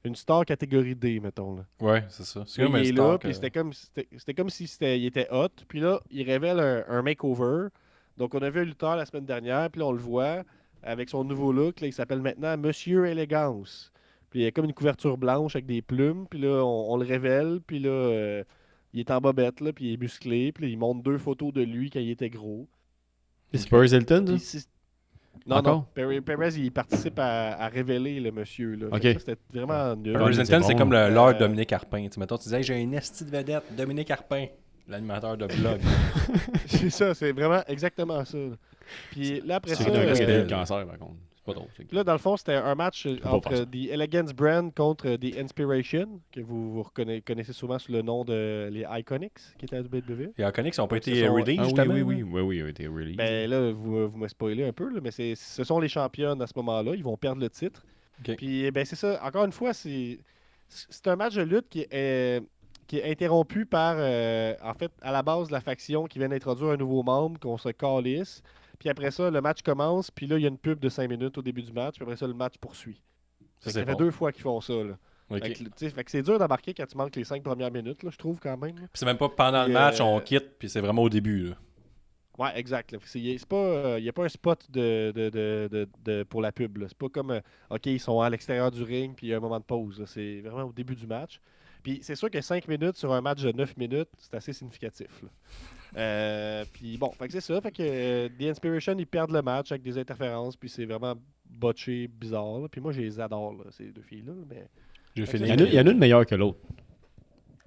une star catégorie D, mettons. Là.
Ouais, c'est ça. C'est
Là,
comme un
il est
star
là,
que-
puis c'était comme si il était hot. Puis là, il révèle un makeover. Donc, on a vu un lutteur la semaine dernière, puis là, on le voit avec son nouveau look. Là, il s'appelle maintenant Monsieur Élégance. Puis il a comme une couverture blanche avec des plumes. Puis là, on le révèle. Puis là, il est en bobette, là, puis il est musclé. Puis là, il montre 2 photos de lui quand il était gros.
C'est Paris Hilton,
Puis
ça?
non,
Encore?
non. Perez, il participe à révéler le monsieur. Là.
Ok.
Fait que ça, c'était vraiment nul.
Paris
c'est
Hilton, c'est
bon.
comme leur Dominique Carpin. Tu sais, mettons, tu disais, j'ai une esti de vedette, Dominique Carpin, l'animateur de vlog.
C'est ça, c'est vraiment exactement ça. Là. Puis là, après
C'est
ça,
un gars qui a eu
euh,
le cancer, par contre. C'est pas drôle.
là, dans le fond, c'était un match
pas
entre
faire ça.
The Elegance Brand contre The Inspiration, que vous connaissez souvent sous le nom de les Iconics, qui étaient à WWE.
Les Iconics n'ont pas
Donc,
été
ce sont-
released,
Ah oui,
justement.
oui,
là.
oui, il a été release.
Ben là, vous me spoilez un peu, là, mais ce sont les championnes à ce moment-là. Ils vont perdre le titre.
Ok.
Puis, ben c'est ça. Encore une fois, c'est un match de lutte qui est interrompu par, en fait, à la base de la faction qui vient d'introduire un nouveau membre, qu'on se calisse. Puis après ça, le match commence. Puis là, il y a une pub de 5 minutes au début du match. Puis après ça, le match poursuit.
Ça,
Ça
c'est
fait
bon.
2 fois qu'ils font ça. Là.
Ok.
Fait que c'est dur d'embarquer quand tu manques les 5 premières minutes, là, je trouve, quand même. Là.
Puis c'est même pas pendant
Puis,
le match, on quitte, puis c'est vraiment au début. Là.
Ouais, exact. là. C'est pas, il n'y a pas un spot pour la pub. Là. C'est pas comme, OK, ils sont à l'extérieur du ring, puis il y a un moment de pause. Là. C'est vraiment au début du match. Puis c'est sûr que 5 minutes sur un match de 9 minutes, c'est assez significatif. Là. Puis bon, fait que c'est ça. Fait que The Inspiration, ils perdent le match avec des interférences, puis c'est vraiment botché, bizarre. Là. Puis moi, je les adore, là, ces deux filles-là. Mais
J'ai
Fait que
fini.
Il y en a une meilleure que l'autre.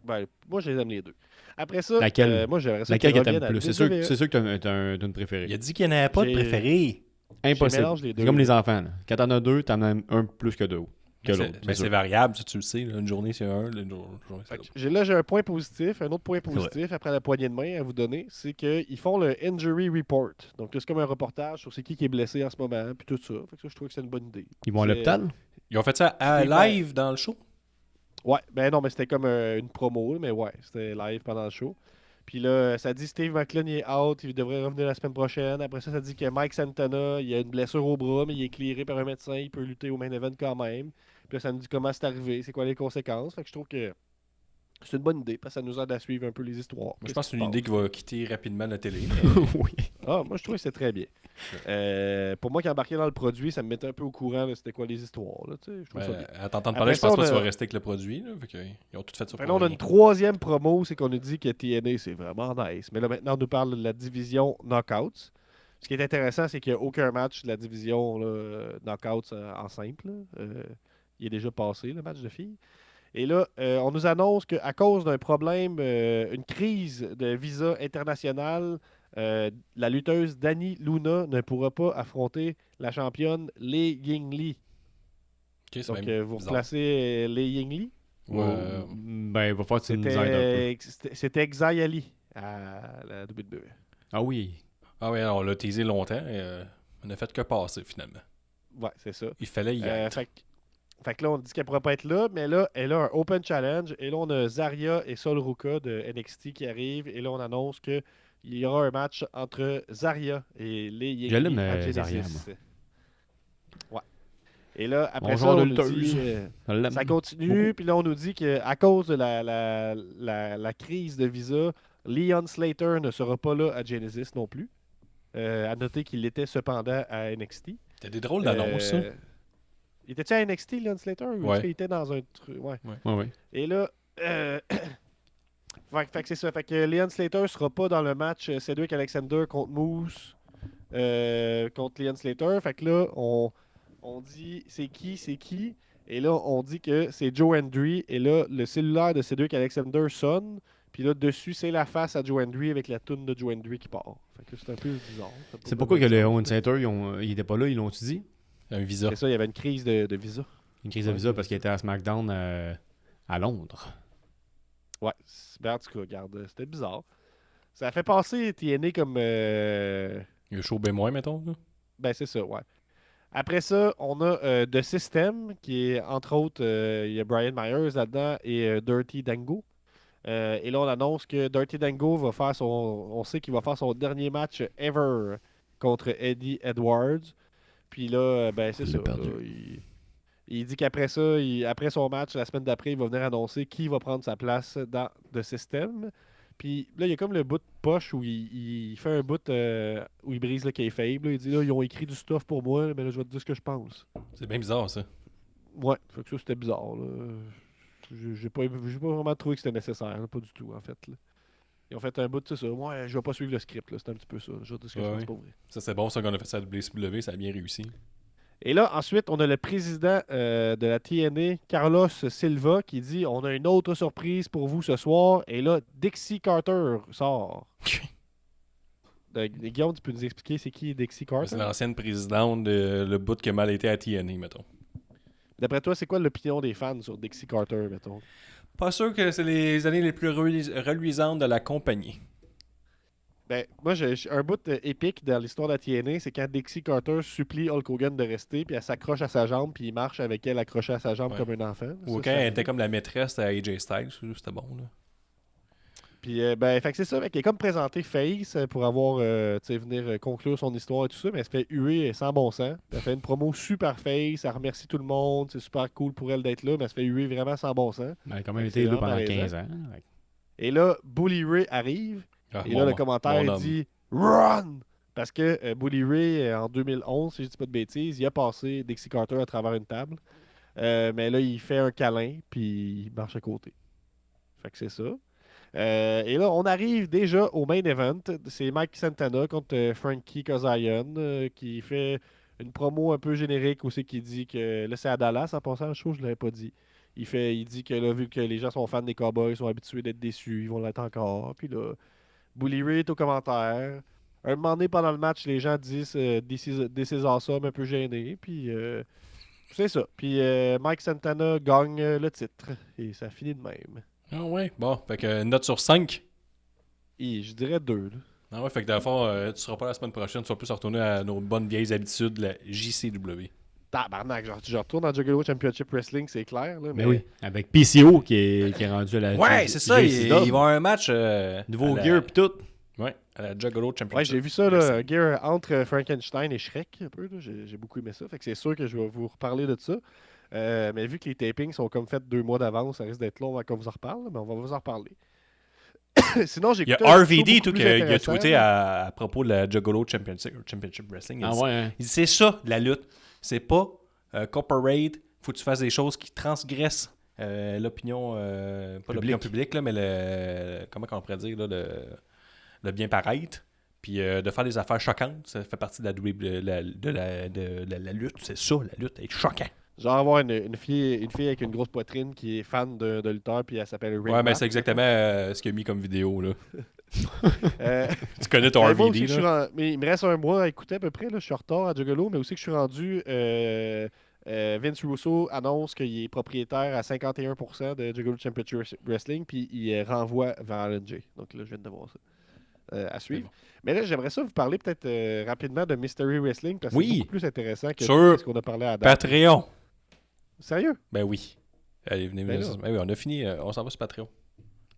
ben, moi, je les aime les deux. Après ça,
Laquelle?
moi, j'aimerais ça
Laquelle
qu'ils
que t'aimes
reviennent à
plus? C'est sûr,
WWE.
c'est sûr que t'as une préférée.
Il a dit qu'il n'y en avait pas de
J'ai-
préféré.
Impossible.
mélange les deux.
C'est comme les enfants. Là. Quand t'en as deux, t'en as un plus que deux. Que l'autre.
Mais
sûr.
c'est variable, ça, tu le sais. là. Une journée, c'est un. Une journée, c'est
Fait que
l'autre.
là, j'ai un point positif. Un autre point positif après la poignée de main à vous donner, c'est qu'ils font le Injury Report. Donc, là, c'est comme un reportage sur c'est qui est blessé en ce moment, puis tout ça. Fait que ça, je trouve que c'est une bonne idée.
Ils vont à
C'est-
l'hôpital?
Ils ont fait ça à
Steve
live dans le show.
Ouais, ben non, mais c'était comme une promo, là, mais ouais, c'était live pendant le show. Puis là, ça dit Steve McLean il est out, il devrait revenir la semaine prochaine. Après ça, ça dit que Mike Santana, il a une blessure au bras, mais il est clearé par un médecin, il peut lutter au main event quand même. Puis là, ça nous dit comment c'est arrivé, c'est quoi les conséquences. Fait que je trouve que c'est une bonne idée, parce que ça nous aide à suivre un peu les histoires.
Moi, je
Qu'est-ce
pense que c'est
qui
une
se
idée qui va quitter rapidement la télé.
Oui.
Ah, moi, je trouve que c'est très bien. Pour moi qui embarqué dans le produit, ça me mettait un peu au courant de c'était quoi les histoires. Là, tu sais, je trouve ça bien.
À t'entendre
Après
parler, je
ça,
pense pas
on
que tu
a-
vas rester avec le produit. Là, fait que, ils ont tout fait ça
Fait
pour
là, on a
rien.
une troisième promo, c'est qu'on nous dit que TNA, c'est vraiment nice. Mais là, maintenant, on nous parle de la division Knockouts. Ce qui est intéressant, c'est qu'il n'y a aucun match de la division là, Knockouts en simple. Là. Il est déjà passé, le match de filles. Et là, on nous annonce qu'à cause d'un problème, une crise de visa international, la lutteuse Dani Luna ne pourra pas affronter la championne Lei Yingli.
Ok, c'est
Donc,
même
vous
bizarre.
replacez Lei Yingli.
Ouais,
Ben, il va falloir que tu nous aides un peu.
C'était Xia Ali à la WWE.
Ah oui.
Ah ouais, on l'a teasé longtemps et on a fait que passer finalement.
Ouais, c'est ça.
Il fallait y être.
Fait que là, on dit qu'elle pourrait pas être là, mais là, elle a un Open Challenge. Et là, on a Zarya et Sol Ruka de NXT qui arrivent. Et là, on annonce qu'il y aura un match entre Zarya et les Yingli
Je l'aime,
à Genesis.
Zarya,
Ouais. Et là, après
Bonjour,
ça, on
de
nous dit,
lutteuse. Je l'aime.
ça continue. Puis là, on nous dit qu'à cause de la crise de visa, Leon Slater ne sera pas là à Genesis non plus. À noter qu'il était cependant à NXT.
C'était des drôles d'annonces, ça.
Il était-tu à NXT, Leon Slater? Ou
Ouais.
est-ce qu'il était dans un truc? Ouais.
Ouais, ouais.
Et là, fait que c'est ça. Fait que Leon Slater sera pas dans le match Cedric Alexander contre Moose contre Leon Slater. Fait que là, on dit c'est qui? Et là, on dit que c'est Joe Hendry. Et là, le cellulaire de Cedric Alexander sonne. Puis là, dessus, c'est la face à Joe Hendry avec la toune de Joe Hendry qui part. Fait que c'est un peu bizarre. Ça peut
C'est
pas
pourquoi que
vraiment
le
de sens.
Owen Center, il était pas là, ils l'ont-tu dit?
Un visa.
C'est ça, il y avait une crise de visa.
Une crise de visa parce qu'il était à SmackDown à Londres.
Ouais, ben, en tout cas, regarde, c'était bizarre. Ça a fait passer TNA comme.
Il y a chaud B-, mettons. Là.
Ben, c'est ça, ouais. Après ça, on a The System, qui est, entre autres, il y a Brian Myers là-dedans et Dirty Dango. Et là, on annonce que Dirty Dango va faire son. On sait qu'il va faire son dernier match ever contre Eddie Edwards. Puis là, ben, c'est
Il
ça.
l'a perdu.
Là, il dit qu'après ça, après son match, la semaine d'après, il va venir annoncer qui va prendre sa place dans The System. Puis là, il y a comme le bout de poche où il fait un bout où il brise le kayfabe. Là. Il dit là, ils ont écrit du stuff pour moi, mais là, je vais te dire ce que je pense.
C'est bien bizarre, ça.
Ouais, fait que ça, c'était bizarre. Là. J'ai pas vraiment trouvé que c'était nécessaire, là, pas du tout, en fait. Là. Ils ont fait un bout de ça. Moi, je vais pas suivre le script, là. C'est un petit peu ça. Je vais te dire ce que je pense pour vrai.
Ça, c'est bon, ça qu'on a fait ça à WCW, ça a bien réussi.
Et là, ensuite, on a le président de la TNA, Carlos Silva, qui dit on a une autre surprise pour vous ce soir. Et là, Dixie Carter sort. Guillaume, tu peux nous expliquer c'est qui Dixie Carter?
C'est l'ancienne présidente de le bout qui a mal été à TNA, mettons.
D'après toi, c'est quoi l'opinion des fans sur Dixie Carter, mettons?
Pas sûr que c'est les années les plus reluisantes de la compagnie.
Ben, moi, j'ai un bout épique dans l'histoire de la TNA, c'est quand Dixie Carter supplie Hulk Hogan de rester, puis elle s'accroche à sa jambe, puis il marche avec elle accrochée à sa jambe comme un enfant.
Ou
Ça,
quand elle était comme la maîtresse à AJ Styles, c'était bon, là.
Puis, ben, fait que c'est ça, elle est comme présenté face pour avoir, tu sais, venir conclure son histoire et tout ça, mais elle se fait huer sans bon sens. Puis elle fait une promo super face, elle remercie tout le monde, c'est super cool pour elle d'être là, mais elle se fait huer vraiment sans bon sens.
Elle a quand même
C'est
été là
vraiment
pendant
malaisant.
15 ans.
Et là, Bully Ray arrive,
Ah,
et là, le commentaire
mon homme.
dit « Run! » Parce que Bully Ray, en 2011, si je dis pas de bêtises, il a passé Dixie Carter à travers une table. Mais là, il fait un câlin, puis il marche à côté. Fait que c'est ça. Et là, on arrive déjà au main event. C'est Mike Santana contre Frankie Kazarian qui fait une promo un peu générique aussi qui dit que... Là, c'est à Dallas, en passant, je ne l'avais pas dit. Il dit que là, vu que les gens sont fans des Cowboys, ils sont habitués d'être déçus, ils vont l'être encore. Puis là, Bully Ray est au commentaire. Un moment donné, pendant le match, les gens disent This is awesome, un peu gêné. Puis c'est ça. Puis Mike Santana gagne le titre. Et ça finit de même.
Ah ouais, bon, fait que note sur 5.
Et je dirais 2. Là.
Ah ouais, fait que d'abord, tu seras pas la semaine prochaine, tu vas plus retourner à nos bonnes vieilles habitudes de la JCW.
Tabarnak, genre, je retourne dans Juggalo Championship Wrestling, c'est clair. Là,
Mais oui, avec PCO qui est rendu à la
Ouais, c'est ça, il va y avoir un match.
Nouveau
à la-
gear pis tout.
Ouais, à la Juggalo Championship.
Ouais, j'ai vu ça, là, un gear entre Frankenstein et Shrek, un peu. Là, j'ai beaucoup aimé ça. Fait que c'est sûr que je vais vous reparler de ça. Mais vu que les tapings sont comme faits 2 mois d'avance, ça risque d'être long avant qu'on vous en reparle, mais on va vous en reparler. Sinon, j'ai
Il y a
écouté un show
RVD
beaucoup
tout
plus
qui a
intéressant.
tweeté à propos de la Juggalo Championship Wrestling. Il
Ah
dit-
ouais, hein.
Il dit c'est ça, la lutte. C'est pas corporate. Faut que tu fasses des choses qui transgressent l'opinion, pas l'opinion publique, là, mais le. Comment on pourrait dire, là, le bien paraître. Puis de faire des affaires choquantes, ça fait partie de la lutte. C'est ça, la lutte, être choquant.
Genre avoir une fille avec une grosse poitrine qui est fan de lutteur, puis elle s'appelle Ring
Ouais, mais
Rock.
c'est exactement ce qu'il a mis comme vidéo. Là.
Euh,
Tu connais ton
moi aussi,
RVD,
je suis
là?
mais il me reste un mois à écouter à peu près. Là. Je suis en retard à Juggalo, mais aussi que je suis rendu. Vince Russo annonce qu'il est propriétaire à 51% de Juggalo Championship Wrestling, puis il renvoie vers Alan Jay. Donc là, je viens de voir ça. À suivre.
bon.
Mais là, j'aimerais ça vous parler peut-être rapidement de Mystery Wrestling, parce que
Oui.
c'est beaucoup plus intéressant que
Sur
ce qu'on a parlé à date.
Patreon.
Sérieux?
Ben oui. Allez, venez.
Ben là.
Ben oui, on a fini. On s'en va sur Patreon.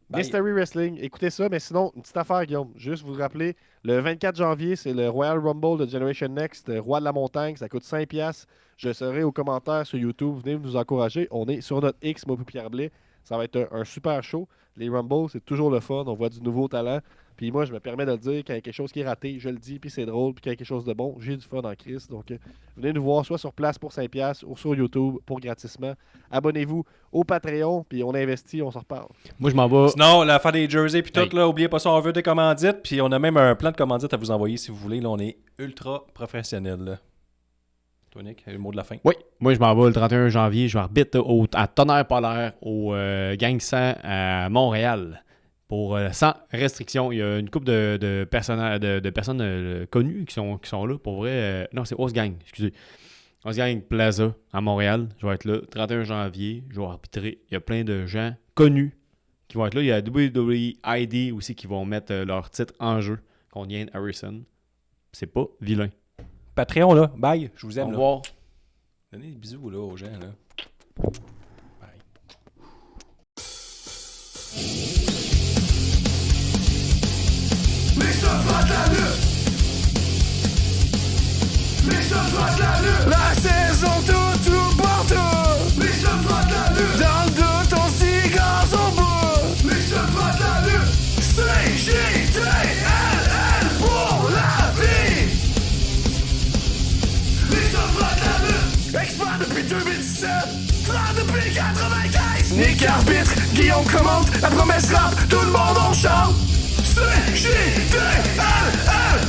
Bye.
Mystery Wrestling, écoutez ça, mais sinon, une petite affaire, Guillaume. Juste vous rappeler, le 24 janvier, c'est le Royal Rumble de Generation Next, Roi de la Montagne. Ça coûte 5$. Je serai aux commentaires sur YouTube. Venez nous encourager. On est sur notre X, moi et Pierre Blais. Ça va être un super show. Les Rumbles, c'est toujours le fun. On voit du nouveau talent. Puis moi, je me permets de le dire, quand il y a quelque chose qui est raté, je le dis, puis c'est drôle. Puis quand il y a quelque chose de bon, j'ai du fun en crise. Donc, venez nous voir soit sur place pour 5$ ou sur YouTube pour gratissement. Abonnez-vous au Patreon, puis on investit, on s'en reparle.
Moi, je m'en vais.
Sinon, l'affaire des jerseys puis tout,
Hey.
là, oubliez pas ça, on veut des commandites. Puis on a même un plan de commandites à vous envoyer si vous voulez. Là, on est ultra professionnel. Là. Toi, Nick, le mot de la fin.
Oui, moi je m'en vais le 31 janvier. Je vais arbitre à Tonnerre Polaire au Gang 100 à Montréal. Pour sans restriction. Il y a une couple de personnes connues qui sont là. Pour vrai, non, c'est Osgang, excusez. Osgang Plaza à Montréal. Je vais être là 31 janvier. Je vais arbitrer. Il y a plein de gens connus qui vont être là. Il y a WWE ID aussi qui vont mettre leur titre en jeu contre Ian Harrison. C'est pas vilain.
Patreon, là. Bye. Je vous
Au
aime. Là.
revoir.
Donnez des bisous là, aux gens. Là. Bye.
Les chevaux de la lutte. Les chevaux de la lutte. La saison tout partout. Les chevaux de la lutte. Dans le doute, on s'y grâce au bout. Les chevaux de la lutte. C'est Nick arbitre, Guillaume commente, la promesse rap, tout le monde on chante. C'est J-D-L-L,